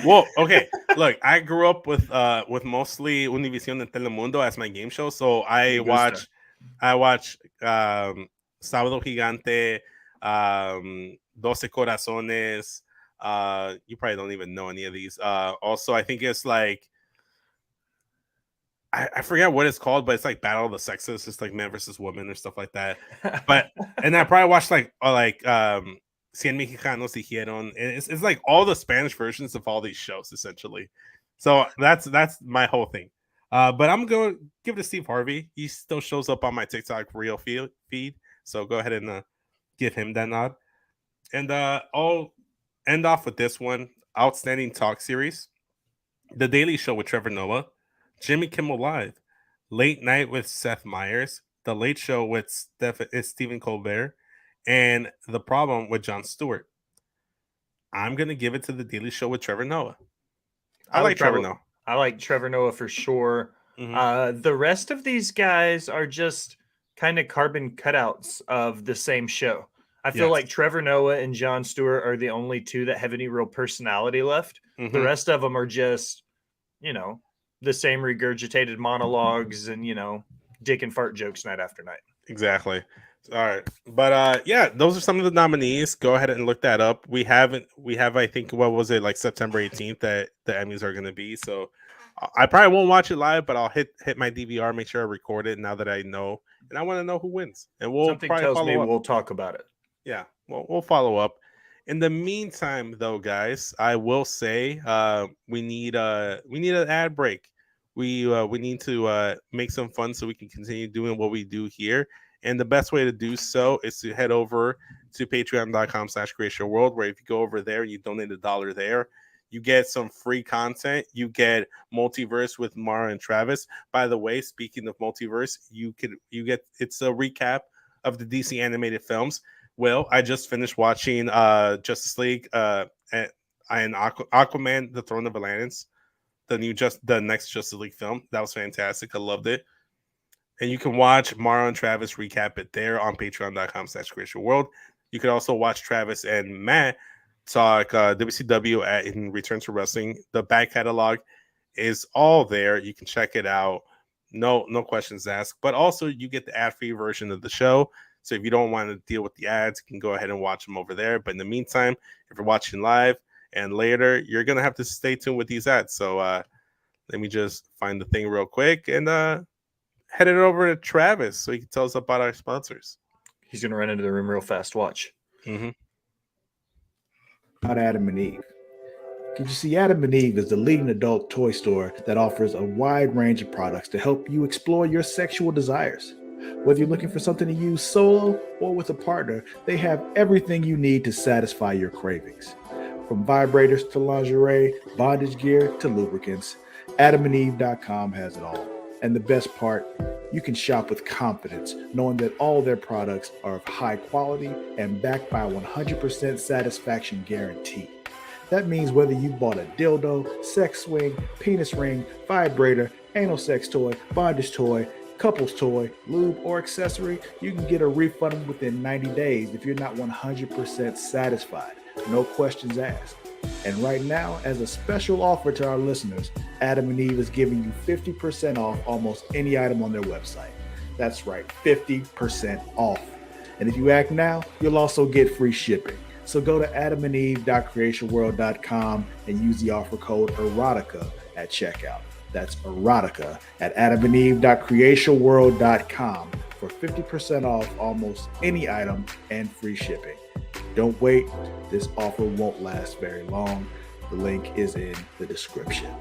Speaker 1: Well, okay. Look, I grew up with mostly Univision and Telemundo as my game show, so I watch Sábado Gigante, 12 Corazones. You probably don't even know any of these. Also, I think it's like I forget what it's called, but it's like Battle of the Sexes. It's like man versus woman or stuff like that. And I probably watched like 100 Mexicanos Dijeron. It's like all the Spanish versions of all these shows essentially. So that's my whole thing. But I'm going to give it to Steve Harvey. He still shows up on my TikTok reel feed. So go ahead and give him that nod. And I'll end off with this one. Outstanding talk series. The Daily Show with Trevor Noah. Jimmy Kimmel Live. Late Night with Seth Meyers. The Late Show with Stephen Colbert. And The Problem with Jon Stewart. I'm going to give it to The Daily Show with Trevor Noah. I like Trevor Noah.
Speaker 2: I like Trevor Noah for sure. Mm-hmm. The rest of these guys are just kind of carbon cutouts of the same show. I feel like Trevor Noah and Jon Stewart are the only two that have any real personality left. Mm-hmm. The rest of them are just, the same regurgitated monologues and, dick and fart jokes night after night.
Speaker 1: Exactly. All right. But those are some of the nominees. Go ahead and look that up. We have, I think, what was it, like September 18th that the Emmys are going to be. So I probably won't watch it live, but I'll hit my DVR, make sure I record it now that I know. And I want to know who wins. And
Speaker 2: something tells me we'll talk about it.
Speaker 1: Yeah, we'll follow up. In the meantime, though, guys, I will say we need an ad break. We need to make some fun so we can continue doing what we do here. And the best way to do so is to head over to patreon.com/CreatiaWorld, where if you go over there and you donate $1 there, you get some free content. You get Multiverse with Mara and Travis. By the way, speaking of Multiverse, you get it's a recap of the DC animated films. Well, I just finished watching Justice League and Aquaman: The Throne of Atlantis, the next Justice League film. That was fantastic. I loved it. And you can watch Mara and Travis recap it there on patreon.com/CreatiaWorld. You can also watch Travis and Matt talk WCW in Return to Wrestling. The back catalog is all there. You can check it out. No questions asked. But also you get the ad-free version of the show. So if you don't want to deal with the ads, you can go ahead and watch them over there. But in the meantime, if you're watching live and later, you're going to have to stay tuned with these ads. So let me just find the thing real quick and head it over to Travis so he can tell us about our sponsors.
Speaker 2: He's going to run into the room real fast. Watch.
Speaker 1: Mm-hmm.
Speaker 3: About Adam and Eve. Did you see Adam and Eve is the leading adult toy store that offers a wide range of products to help you explore your sexual desires. Whether you're looking for something to use solo or with a partner, they have everything you need to satisfy your cravings. From vibrators to lingerie, bondage gear to lubricants, adamandeve.com has it all. And the best part, you can shop with confidence, knowing that all their products are of high quality and backed by a 100% satisfaction guarantee. That means whether you bought a dildo, sex swing, penis ring, vibrator, anal sex toy, bondage toy, couples toy, lube, or accessory, you can get a refund within 90 days if you're not 100% satisfied. No questions asked. And right now, as a special offer to our listeners, Adam and Eve is giving you 50% off almost any item on their website. That's right, 50% off. And if you act now, you'll also get free shipping. So go to adamandeve.creationworld.com and use the offer code erotica at checkout. That's erotica at adamandeve.creationworld.com for 50% off almost any item and free shipping. Don't wait. This offer won't last very long. The link is in the description.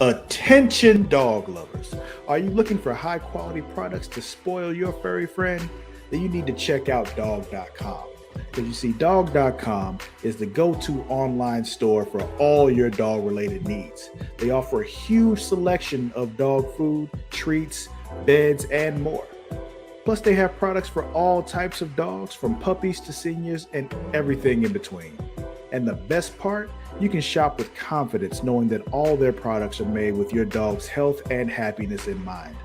Speaker 3: Attention dog lovers. Are you looking for high quality products to spoil your furry friend? Then you need to check out dog.com. Because you see, dog.com is the go-to online store for all your dog-related needs. They offer a huge selection of dog food, treats, beds, and more. Plus, they have products for all types of dogs, from puppies to seniors and everything in between. And the best part, you can shop with confidence knowing that all their products are made with your dog's health and happiness in mind.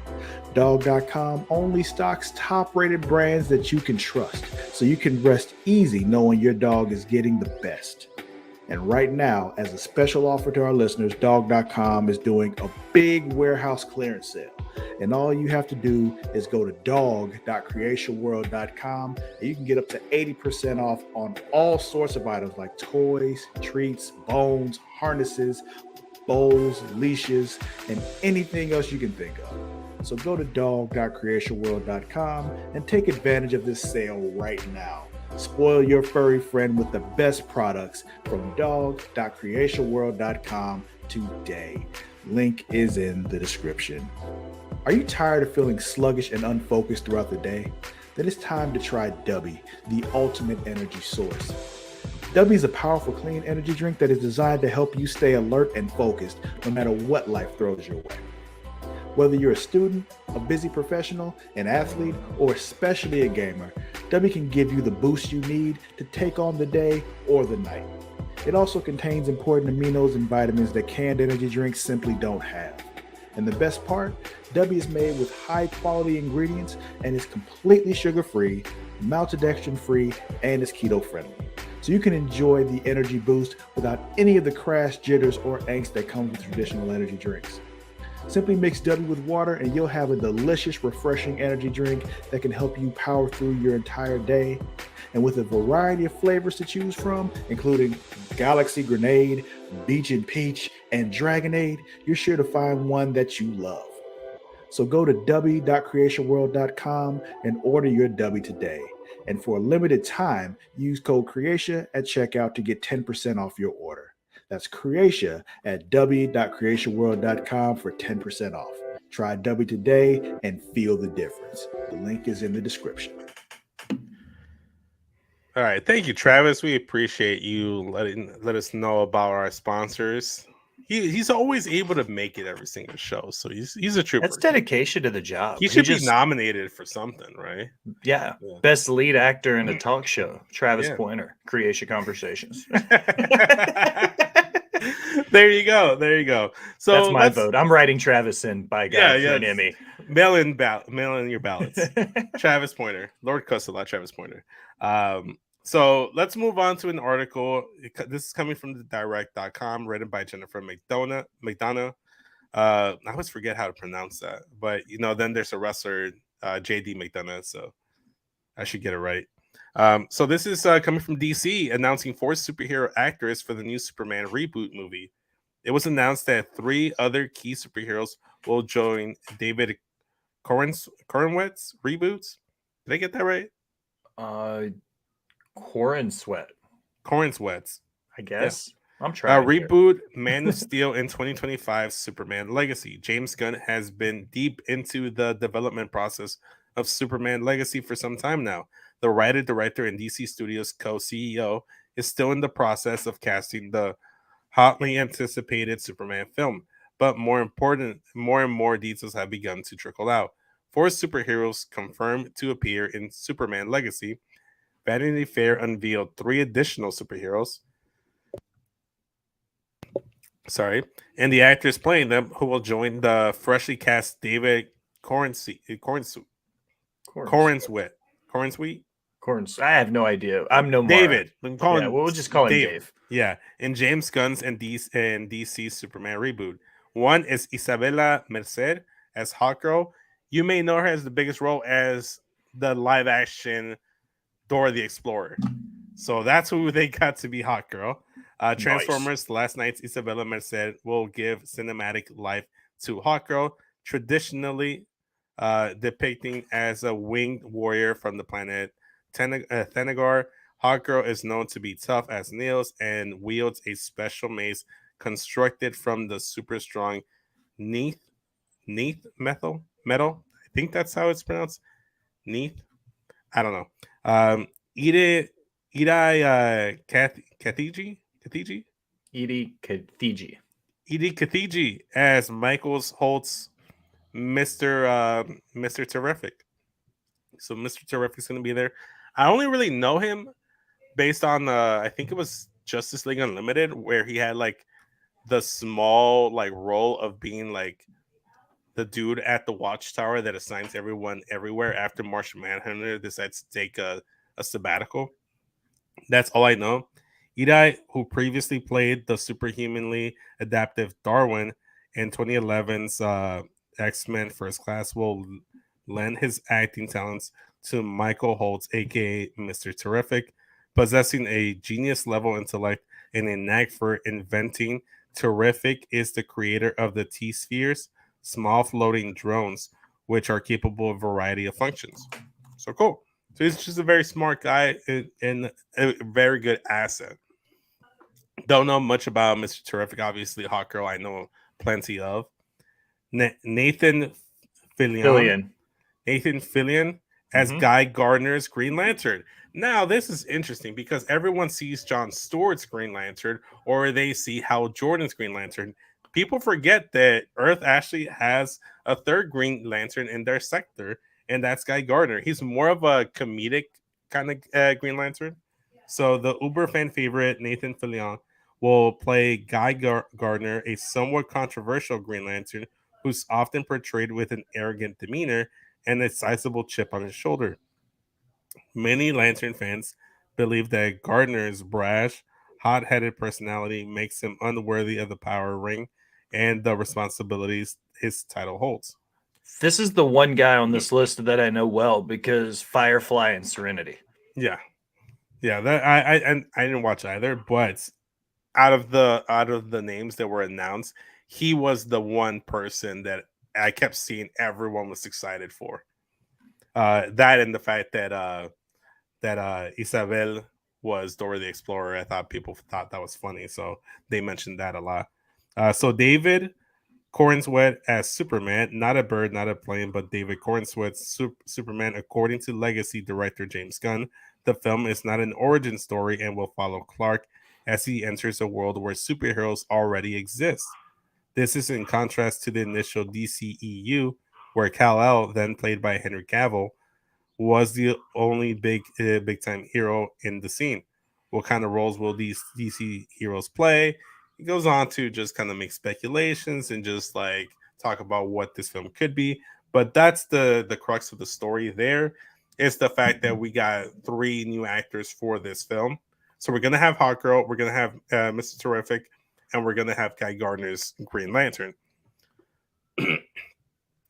Speaker 3: Dog.com only stocks top-rated brands that you can trust, so you can rest easy knowing your dog is getting the best. And right now, as a special offer to our listeners, Dog.com is doing a big warehouse clearance sale. And all you have to do is go to dog.creationworld.com and you can get up to 80% off on all sorts of items like toys, treats, bones, harnesses, bowls, leashes, and anything else you can think of. So go to dog.creationworld.com and take advantage of this sale right now. Spoil your furry friend with the best products from dog.creationworld.com today. Link is in the description. Are you tired of feeling sluggish and unfocused throughout the day? Then it's time to try Dubby, the ultimate energy source. Dubby is a powerful, clean energy drink that is designed to help you stay alert and focused no matter what life throws your way. Whether you're a student, a busy professional, an athlete, or especially a gamer, Dubby can give you the boost you need to take on the day or the night. It also contains important aminos and vitamins that canned energy drinks simply don't have. And the best part, Dubby is made with high-quality ingredients and is completely sugar-free, maltodextrin-free, and is keto-friendly. So you can enjoy the energy boost without any of the crash, jitters, or angst that comes with traditional energy drinks. Simply mix Dubby with water and you'll have a delicious, refreshing energy drink that can help you power through your entire day. And with a variety of flavors to choose from, including Galaxy Grenade, Beach and Peach, and Dragonade, you're sure to find one that you love. So go to dubby.creationworld.com and order your Dubby today. And for a limited time, use code Creatia at checkout to get 10% off your order. That's Creatia at dubby.creationworld.com for 10% off. Try Dubby today and feel the difference. The link is in the description.
Speaker 1: All right, thank you, Travis. We appreciate you let us know about our sponsors. He's always able to make it every single show, so he's a trooper.
Speaker 2: That's dedication to the job.
Speaker 1: He should be nominated for something, right?
Speaker 2: Yeah. Best lead actor in a talk show. Travis Pointer, Creatia Conversations.
Speaker 1: There you go. So
Speaker 2: that's my vote. I'm writing Travis in by God for an Emmy.
Speaker 1: Mail in your ballots. Travis Pointer, Lord Cuss-a-lot, Travis Pointer. So let's move on to an article. This is coming from the direct.com, written by Jennifer McDonough. I always forget how to pronounce that, but then there's a wrestler, JD McDonough, so I should get it right. So this is coming from DC, announcing 4 superhero actors for the new Superman reboot movie. It was announced that 3 other key superheroes will join David Corenswet's reboots. Did I get that right?
Speaker 2: Corin Sweat,
Speaker 1: Corin Sweats.
Speaker 2: I guess. I'm trying.
Speaker 1: Reboot Man of Steel in 2025 Superman Legacy. James Gunn has been deep into the development process of Superman Legacy for some time now. The writer, director, and DC Studios co-CEO is still in the process of casting the hotly anticipated Superman film, but more and more details have begun to trickle out. 4 superheroes confirmed to appear in Superman Legacy. Vanity Fair unveiled 3 additional superheroes. And the actors playing them who will join the freshly cast David Cornsweet.
Speaker 2: I have no idea. I'm no
Speaker 1: David.
Speaker 2: We'll just call him Dave.
Speaker 1: Yeah, in James Gunn's and DC Superman reboot. One is Isabella Merced as Hawkgirl. You may know her as the biggest role as the live action Dora the Explorer. So that's who they got to be Hawkgirl. Transformers Last Night's Isabella Merced will give cinematic life to Hawkgirl, traditionally depicting as a winged warrior from the planet Thanagar. Hawkgirl is known to be tough as nails and wields a special mace constructed from the super strong Neath metal. I think that's how it's pronounced. Neath. I don't know. Edie Kathiji as Michaels Holt's Mr. Terrific. So Mr. Terrific is going to be there. I only really know him based on I think it was Justice League Unlimited, where he had like the small like role of being like the dude at the watchtower that assigns everyone everywhere after Martian Manhunter decides to take a sabbatical. That's all I know. Edie, who previously played the superhumanly adaptive Darwin in 2011's X-Men First Class, will lend his acting talents to Michael Holtz, aka Mr. Terrific, possessing a genius-level intellect and a knack for inventing. Terrific is the creator of the T-Spheres, small floating drones, which are capable of a variety of functions. So cool. So he's just a very smart guy and a very good asset. Don't know much about Mr. Terrific. Obviously, Hawkgirl I know plenty of. Nathan Fillion as Guy Gardner's Green Lantern. Now, this is interesting because everyone sees John Stewart's Green Lantern or they see Hal Jordan's Green Lantern. People forget that Earth actually has a third Green Lantern in their sector, and that's Guy Gardner. He's more of a comedic kind of Green Lantern. So the uber fan favorite, Nathan Fillion, will play Guy Gardner, a somewhat controversial Green Lantern who's often portrayed with an arrogant demeanor and a sizable chip on his shoulder. Many Lantern fans believe that Gardner's brash, hot-headed personality makes him unworthy of the power ring and the responsibilities his title holds.
Speaker 2: This is the one guy on this list that I know well because Firefly and Serenity.
Speaker 1: Yeah. That I didn't watch either, but out of the names that were announced, he was the one person that I kept seeing everyone was excited for. That and the fact that Isabel was Dora the Explorer. I thought people thought that was funny, so they mentioned that a lot. So David Cornsweet as Superman, not a bird, not a plane, but David Cornsweet's Superman, according to Legacy director James Gunn. The film is not an origin story and will follow Clark as he enters a world where superheroes already exist. This is in contrast to the initial DCEU, where Kal-El, then played by Henry Cavill, was the only big time hero in the scene. What kind of roles will these DC heroes play? He goes on to just kind of make speculations and just like talk about what this film could be. But that's the crux of the story there. Is the fact that we got 3 new actors for this film. So we're going to have Hawkgirl, we're going to have Mr. Terrific, and we're going to have Guy Gardner's Green Lantern.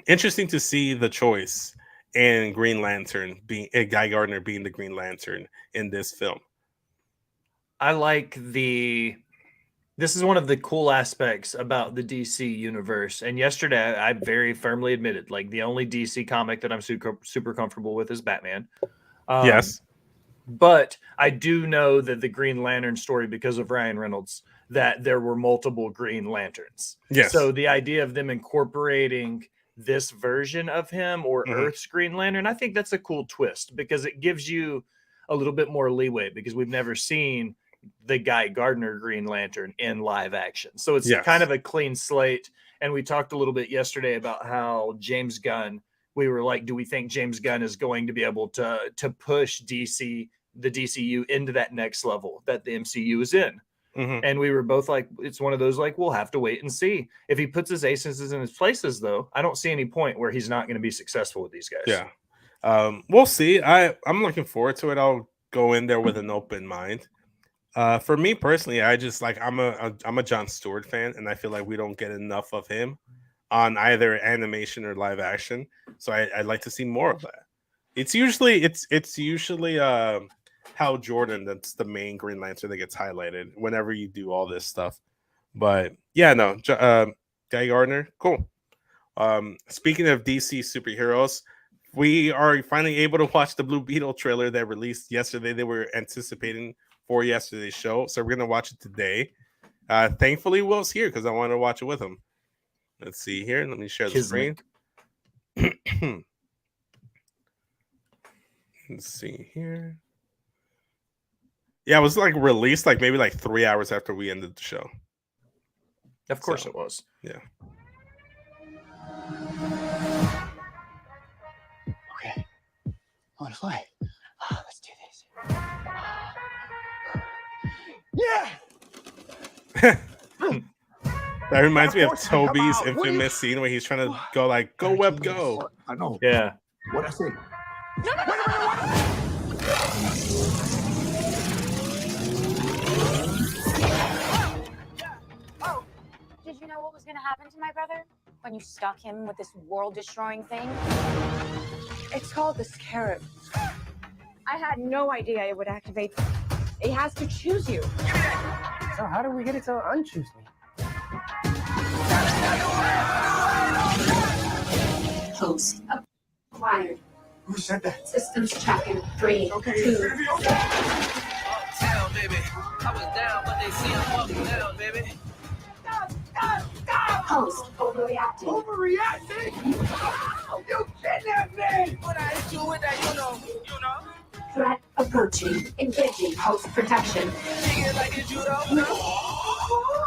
Speaker 1: Interesting to see the choice in Green Lantern being Guy Gardner being the Green Lantern in this film.
Speaker 2: I like this is one of the cool aspects about the DC universe. And yesterday I very firmly admitted, like, the only DC comic that I'm super comfortable with is Batman.
Speaker 1: Yes.
Speaker 2: But I do know that the Green Lantern story, because of Ryan Reynolds, that there were multiple Green Lanterns.
Speaker 1: Yes.
Speaker 2: So the idea of them incorporating this version of him or Earth's Green Lantern, I think that's a cool twist because it gives you a little bit more leeway because we've never seen the Guy Gardner Green Lantern in live action. So it's kind of a clean slate. And we talked a little bit yesterday about how James Gunn, we were like, do we think James Gunn is going to be able to push DC, the DCU into that next level that the MCU is in? And we were both like, it's one of those, like, we'll have to wait and see. If he puts his aces in his places, though, I don't see any point where he's not going to be successful with these guys.
Speaker 1: Yeah. We'll see. I'm looking forward to it. I'll go in there with an open mind. For me personally, I just like I'm a Jon Stewart fan, and I feel like we don't get enough of him on either animation or live action. So I'd like to see more of that. It's usually Hal Jordan that's the main Green Lantern that gets highlighted whenever you do all this stuff. But yeah, no, Guy Gardner, cool. Speaking of DC superheroes, we are finally able to watch the Blue Beetle trailer that released yesterday. They were anticipating for yesterday's show, so we're gonna watch it today. Thankfully, Will's here because I want to watch it with him. Let's see here. Let me share the screen. Let's see here. Yeah, it was like released like maybe like 3 hours after we ended the show.
Speaker 2: Of course it was.
Speaker 1: Yeah.
Speaker 4: Okay. I want to fly. Let's do this. Yeah.
Speaker 1: That reminds me of Toby's infamous scene where he's trying to go like, "Go Web, go!"
Speaker 3: I know.
Speaker 2: Yeah.
Speaker 3: What I say?
Speaker 5: Oh, did you know what was going to happen to my brother when you stuck him with this world-destroying thing?
Speaker 6: It's called the scarab. I had no idea it would activate. It has to choose you.
Speaker 4: So how do we get it to unchoose me?
Speaker 7: Host acquired.
Speaker 4: Who said that?
Speaker 7: Systems check in 3, 2.
Speaker 8: Uptown, baby. I was down, but they see I'm up now, baby.
Speaker 7: Host overreacting.
Speaker 4: Overreacting? You kidnapped me!
Speaker 8: When I hit you with that, you know.
Speaker 7: Threat approaching. Engaging host protection.
Speaker 8: Dig it like it's judo.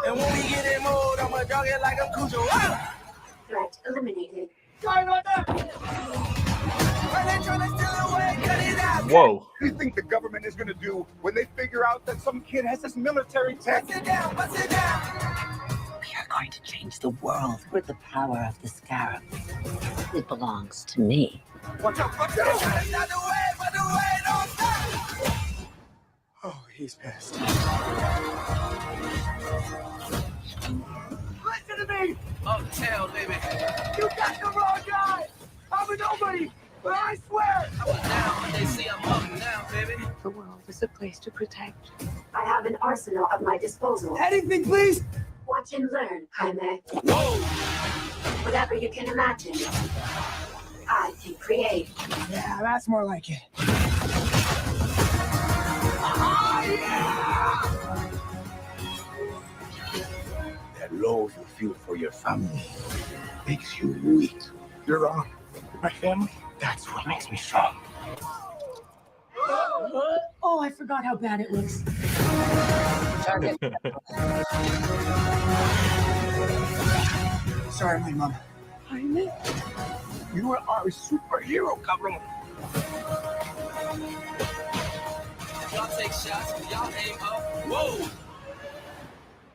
Speaker 8: And when we get in mode, I'ma dog it like I'm Cujo.
Speaker 7: Threat eliminated.
Speaker 4: Sorry about that!
Speaker 8: When they tryna steal away, cut it out.
Speaker 2: Whoa.
Speaker 4: What do you think the government is gonna do when they figure out that some kid has this military tech?
Speaker 8: Bust it down, bust it down.
Speaker 9: We are going to change the world with the power of the scarab. It belongs to me.
Speaker 4: Watch out, watch
Speaker 8: They're
Speaker 4: out!
Speaker 8: tryna stop the way, but the way don't stop.
Speaker 4: Oh, he's pissed. Listen to me!
Speaker 8: Uptown, baby.
Speaker 4: You got the wrong guy! I'm a nobody, but I swear!
Speaker 8: I was down, but they see I'm up now, baby.
Speaker 6: The world is a place to protect.
Speaker 7: I have an arsenal at my disposal.
Speaker 4: Anything, please!
Speaker 7: Watch and learn, Jaime.
Speaker 8: Whoa!
Speaker 7: Whatever you can imagine. I can create.
Speaker 4: Yeah, that's more like it.
Speaker 10: That love you feel for your family makes you weak.
Speaker 4: You're wrong. My family,
Speaker 10: That's what makes me strong.
Speaker 9: Oh, I forgot how bad it looks.
Speaker 4: sorry, my mom.
Speaker 6: Jaime?
Speaker 4: You are our superhero, cabrón.
Speaker 8: Y'all take shots, y'all aim up. Whoa!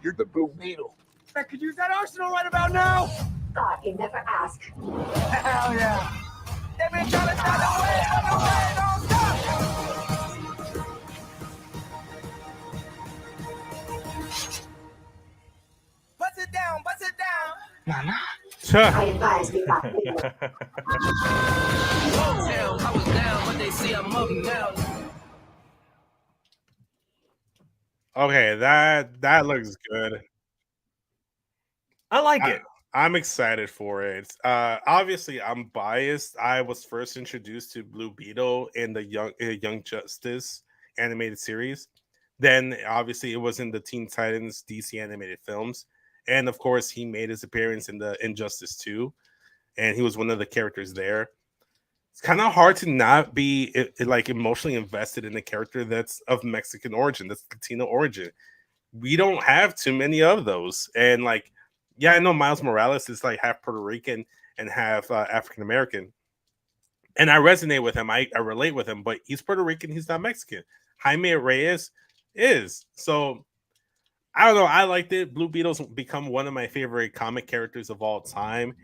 Speaker 4: You're the Blue Beetle. I could use that arsenal right about now.
Speaker 7: Thought you never ask.
Speaker 4: Hell yeah.
Speaker 8: They been trying to stop the way, but the way don't stop. Bust it down, bust it down.
Speaker 4: Mama.
Speaker 7: I advise we got people.
Speaker 8: Uptown, I was down, but they see I'm up now.
Speaker 1: Okay, that looks good.
Speaker 2: I like it.
Speaker 1: I'm excited for it. Obviously, I'm biased. I was first introduced to Blue Beetle in the Young Justice animated series. Then obviously it was in the Teen Titans DC animated films. And of course, he made his appearance in the Injustice 2, and he was one of the characters there. It's kind of hard to not be like emotionally invested in a character that's of Mexican origin, that's Latino origin. We don't have too many of those. And like, yeah, I know Miles Morales is like half Puerto Rican and half African American. And I resonate with him. I relate with him, but he's Puerto Rican. He's not Mexican. Jaime Reyes is. So I don't know. I liked it. Blue Beetle's become one of my favorite comic characters of all time.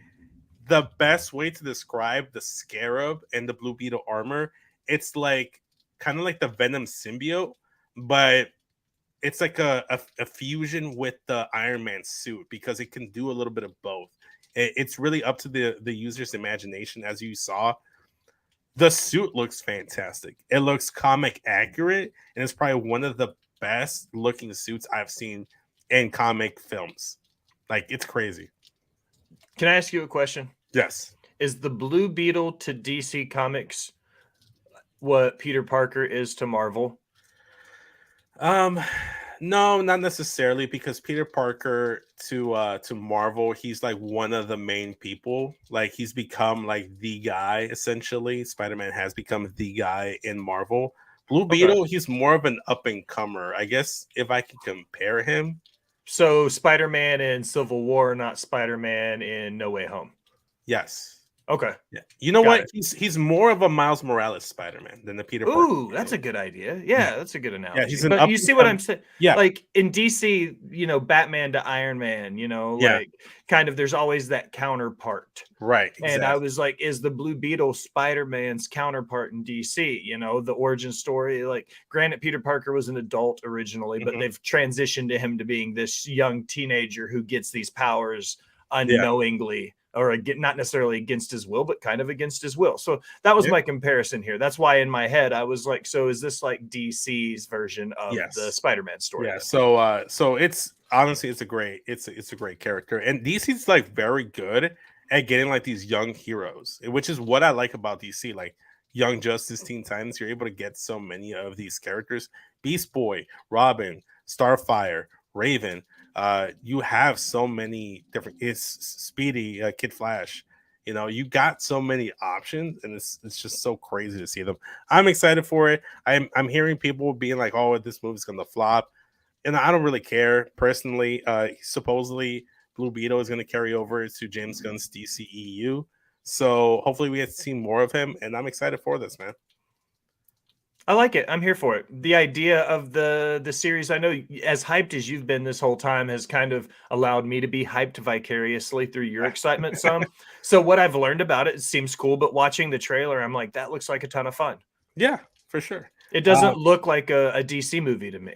Speaker 1: The best way to describe the Scarab and the Blue Beetle armor, it's like kind of like the Venom symbiote, but it's like a fusion with the Iron Man suit because it can do a little bit of both. It's really up to the user's imagination. As you saw, the suit looks fantastic. It looks comic accurate, and it's probably one of the best looking suits I've seen in comic films. Like, it's crazy.
Speaker 2: Can I ask you a question?
Speaker 1: Yes.
Speaker 2: Is the Blue Beetle to DC Comics what Peter Parker is to Marvel?
Speaker 1: No, not necessarily, because Peter Parker to Marvel, he's like one of the main people. Like, he's become like the guy essentially. Spider-Man has become the guy in Marvel. Blue Beetle, he's more of an up and comer, I guess, if I can compare him.
Speaker 2: So Spider-Man in Civil War, not Spider-Man in No Way Home.
Speaker 1: Yes.
Speaker 2: Okay.
Speaker 1: Yeah. You know what? He's more of a Miles Morales Spider-Man than the Peter Parker.
Speaker 2: Ooh, that's a good idea. Yeah, that's a good analogy.
Speaker 1: Yeah,
Speaker 2: but you see what I'm saying?
Speaker 1: Yeah.
Speaker 2: Like in DC, you know, Batman to Iron Man, you know, like kind of there's always that counterpart.
Speaker 1: Right. Exactly.
Speaker 2: And I was like, is the Blue Beetle Spider-Man's counterpart in DC? You know, the origin story. Like, granted, Peter Parker was an adult originally, but they've transitioned to him to being this young teenager who gets these powers unknowingly. Or not necessarily against his will, but kind of against his will. So that was my comparison here. That's why in my head I was like, so is this like DC's version of the Spider-Man story?
Speaker 1: Yeah. So it's honestly it's a great character, and DC's like very good at getting like these young heroes, which is what I like about DC. Like Young Justice, Teen Titans, you're able to get so many of these characters: Beast Boy, Robin, Starfire, Raven. You have so many different. It's Speedy, Kid Flash. You know, you got so many options, and it's just so crazy to see them. I'm excited for it. I'm hearing people being like, "Oh, this movie's gonna flop," and I don't really care personally. Supposedly, Blue Beetle is gonna carry over to James Gunn's DCEU, so hopefully we get to see more of him, and I'm excited for this, man.
Speaker 2: I like it. I'm here for it. The idea of the series, I know as hyped as you've been this whole time, has kind of allowed me to be hyped vicariously through your excitement some. So what I've learned about it seems cool, but watching the trailer, I'm like, that looks like a ton of fun.
Speaker 1: Yeah, for sure.
Speaker 2: It doesn't look like a DC movie to me.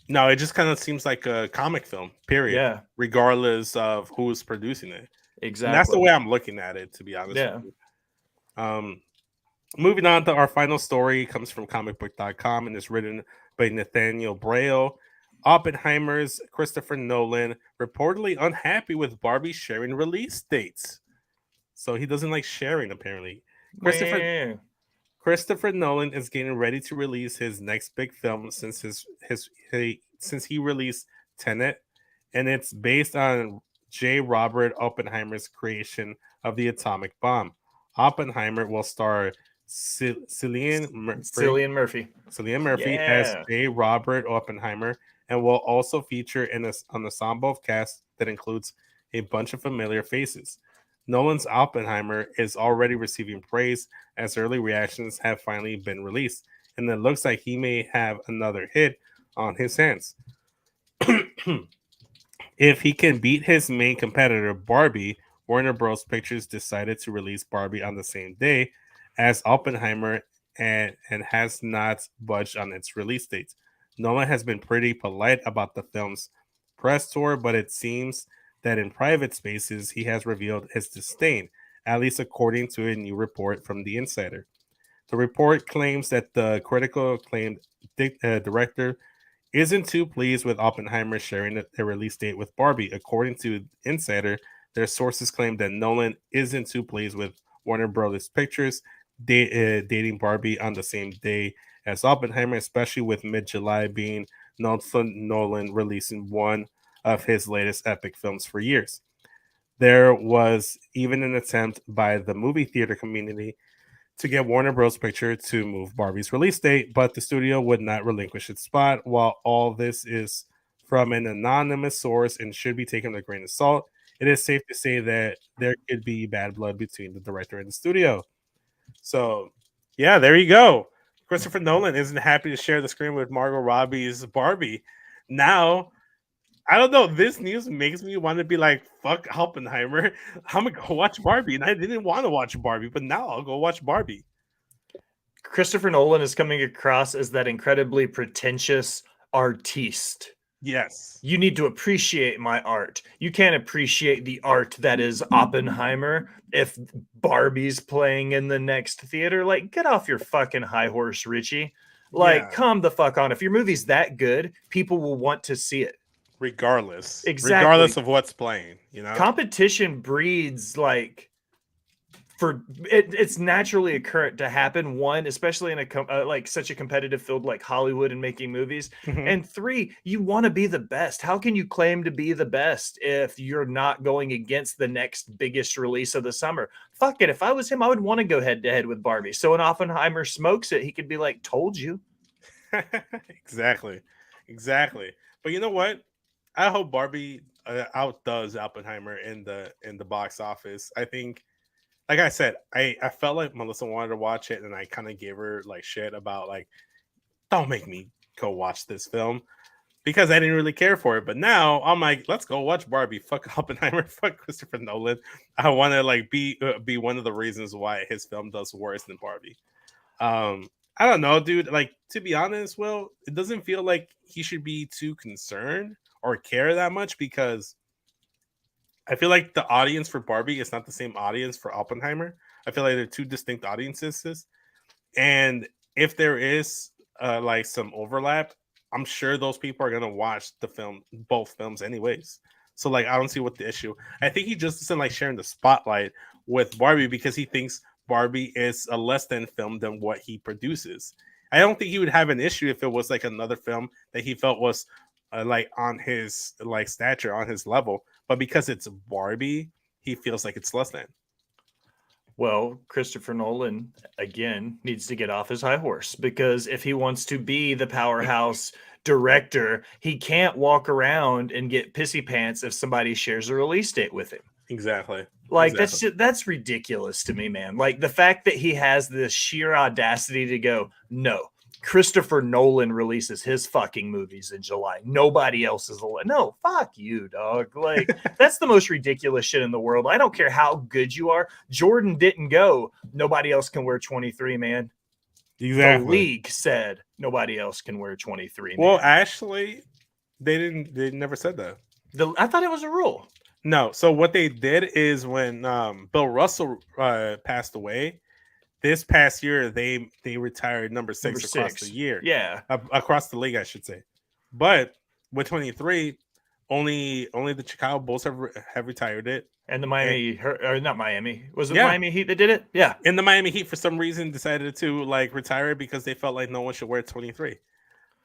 Speaker 1: No, it just kind of seems like a comic film, period.
Speaker 2: Yeah.
Speaker 1: Regardless of who's producing it.
Speaker 2: Exactly.
Speaker 1: And that's the way I'm looking at it, to be honest with you. Moving on to our final story, comes from comicbook.com and is written by Nathaniel Braille. Oppenheimer's Christopher Nolan reportedly unhappy with Barbie sharing release dates. So he doesn't like sharing, apparently. Christopher Nolan is getting ready to release his next big film since he released Tenet, and it's based on J. Robert Oppenheimer's creation of the atomic bomb. Oppenheimer will star Cillian Murphy as J. Robert Oppenheimer, and will also feature an ensemble of cast that includes a bunch of familiar faces. Nolan's Oppenheimer is already receiving praise as early reactions have finally been released, and it looks like he may have another hit on his hands. If he can beat his main competitor, Barbie, Warner Bros. Pictures decided to release Barbie on the same day as Oppenheimer and has not budged on its release date. Nolan has been pretty polite about the film's press tour, but it seems that in private spaces he has revealed his disdain, at least according to a new report from The Insider. The report claims that the critical acclaimed director isn't too pleased with Oppenheimer sharing a release date with Barbie. According to Insider, their sources claim that Nolan isn't too pleased with Warner Bros. Pictures dating Barbie on the same day as Oppenheimer, especially with mid-July being known for Nolan releasing one of his latest epic films for years. There was even an attempt by the movie theater community to get Warner Bros. Picture to move Barbie's release date, but the studio would not relinquish its spot. While all this is from an anonymous source and should be taken with a grain of salt, it is safe to say that there could be bad blood between the director and the studio. So, yeah, there you go. Christopher Nolan isn't happy to share the screen with Margot Robbie's Barbie. Now, I don't know. This news makes me want to be like, fuck Oppenheimer. I'm going to go watch Barbie. And I didn't want to watch Barbie, but now I'll go watch Barbie.
Speaker 2: Christopher Nolan is coming across as that incredibly pretentious artiste.
Speaker 1: Yes.
Speaker 2: You need to appreciate my art. You can't appreciate the art that is Oppenheimer if Barbie's playing in the next theater. Like, get off your fucking high horse, Richie. Like, come the fuck on. If your movie's that good, people will want to see it.
Speaker 1: Regardless.
Speaker 2: Exactly.
Speaker 1: Regardless of what's playing, you know?
Speaker 2: Competition breeds, like, it's naturally occurrent to happen. One, especially in a like such a competitive field like Hollywood and making movies. And three, you want to be the best. How can you claim to be the best if you're not going against the next biggest release of the summer? Fuck it. If I was him, I would want to go head to head with Barbie. So when Oppenheimer smokes it, he could be like, told you.
Speaker 1: Exactly. But you know what? I hope Barbie outdoes Oppenheimer in the box office. I think, like I said, I felt like Melissa wanted to watch it, and I kind of gave her like shit about like, don't make me go watch this film, because I didn't really care for it. But now I'm like, let's go watch Barbie. Fuck Oppenheimer. Fuck Christopher Nolan. I want to like be one of the reasons why his film does worse than Barbie. I don't know, dude. Like, to be honest, Will, it doesn't feel like he should be too concerned or care that much, because I feel like the audience for Barbie is not the same audience for Oppenheimer. I feel like they're two distinct audiences. And if there is like some overlap, I'm sure those people are going to watch both films anyways. So like, I don't see what the issue. I think he just doesn't like sharing the spotlight with Barbie because he thinks Barbie is a less than film than what he produces. I don't think he would have an issue if it was like another film that he felt was like on his like stature, on his level. But because it's Barbie, he feels like it's less than.
Speaker 2: Well, Christopher Nolan, again, needs to get off his high horse, because if he wants to be the powerhouse director, he can't walk around and get pissy pants if somebody shares a release date with him.
Speaker 1: Exactly.
Speaker 2: Like, that's ridiculous to me, man. Like, the fact that he has this sheer audacity to go, no, Christopher Nolan releases his fucking movies in July. Nobody else is allowed. No, fuck you, dog. Like, that's the most ridiculous shit in the world. I don't care how good you are. Jordan didn't go, nobody else can wear 23, man.
Speaker 1: Exactly.
Speaker 2: The league said nobody else can wear 23.
Speaker 1: Well,
Speaker 2: man.
Speaker 1: actually, they never said that.
Speaker 2: I thought it was a rule.
Speaker 1: No. So what they did is when Bill Russell passed away, this past year, they retired number six across the year.
Speaker 2: Yeah.
Speaker 1: Across the league, I should say. But with 23, only the Chicago Bulls have retired it.
Speaker 2: And the Miami, or not Miami. Was it Miami Heat that did it? Yeah.
Speaker 1: And the Miami Heat, for some reason, decided to like retire it because they felt like no one should wear 23.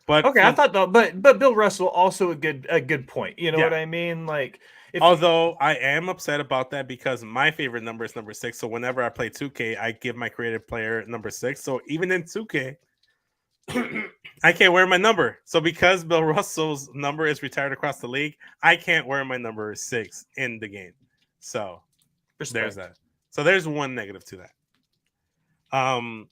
Speaker 1: But
Speaker 2: okay, I thought though, but Bill Russell also a good point. You know what I mean? Like,
Speaker 1: although I am upset about that because my favorite number is number 6. So whenever I play 2K, I give my creative player number 6. So even in 2K, I can't wear my number. So because Bill Russell's number is retired across the league, I can't wear my number 6 in the game. So there's that. So there's one negative to that.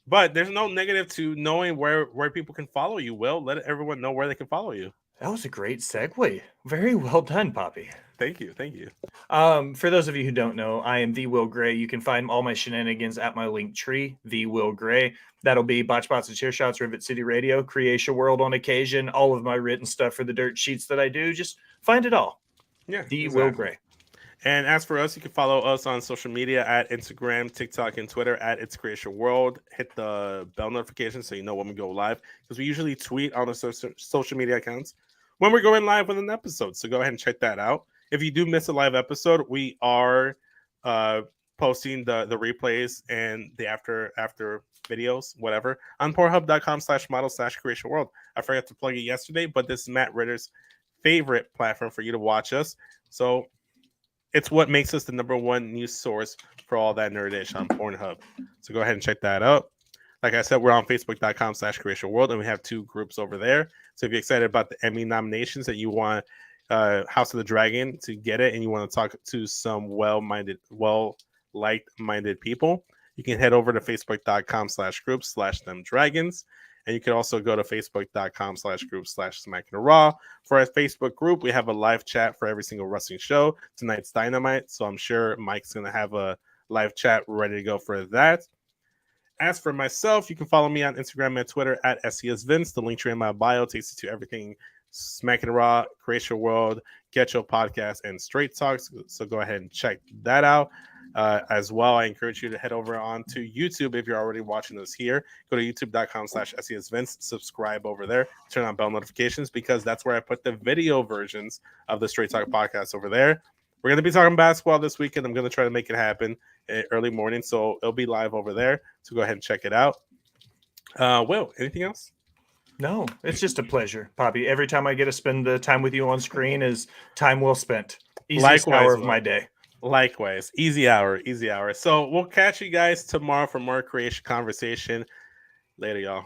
Speaker 1: But there's no negative to knowing where people can follow you. Will, let everyone know where they can follow you.
Speaker 2: That was a great segue. Very well done, Poppy.
Speaker 1: Thank you.
Speaker 2: For those of you who don't know, I am the Will Gray. You can find all my shenanigans at my link tree, the Will Gray. That'll be Botch Bots and Chair Shots, Rivet City Radio, Creatia World on occasion, all of my written stuff for the dirt sheets that I do. Just find it all.
Speaker 1: Yeah,
Speaker 2: the Will Gray.
Speaker 1: And as for us, you can follow us on social media at Instagram, TikTok, and Twitter at It's Creatia World. Hit the bell notification so you know when we go live, because we usually tweet on the social media accounts when we're going live with an episode. So go ahead and check that out. If you do miss a live episode, we are posting the replays and the after videos, whatever, on pornhub.com/model/Creatia World. I forgot to plug it yesterday, but this is Matt Ritter's favorite platform for you to watch us. So it's what makes us the #1 news source for all that nerdish on Pornhub. So go ahead and check that out. Like I said, we're on Facebook.com/Creatia World, and we have 2 groups over there. So if you're excited about the Emmy nominations that you want House of the Dragon to get it, and you want to talk to some like-minded people, you can head over to Facebook.com/groups/themdragons. And you can also go to Facebook.com/groups/SmackingTheRaw. For our Facebook group, we have a live chat for every single wrestling show. Tonight's Dynamite, so I'm sure Mike's going to have a live chat ready to go for that. As for myself, you can follow me on Instagram and Twitter at SESvince. The link tree in my bio takes you to everything Smacking the Raw, Creatia World, Get Your Podcast, and Straight Talks. So go ahead and check that out. As well, I encourage you to head over onto YouTube if you're already watching this here. Go to youtube.com/SESvince. Subscribe over there. Turn on bell notifications because that's where I put the video versions of the Straight Talk podcast over there. We're going to be talking basketball this weekend. I'm going to try to make it happen early morning, so it'll be live over there. So go ahead and check it out. Will, anything else?
Speaker 2: No, it's just a pleasure, Poppy. Every time I get to spend the time with you on screen is time well spent. Easiest hour of my day.
Speaker 1: Likewise. Easy hour. So we'll catch you guys tomorrow for more Creatia Conversation. Later, y'all.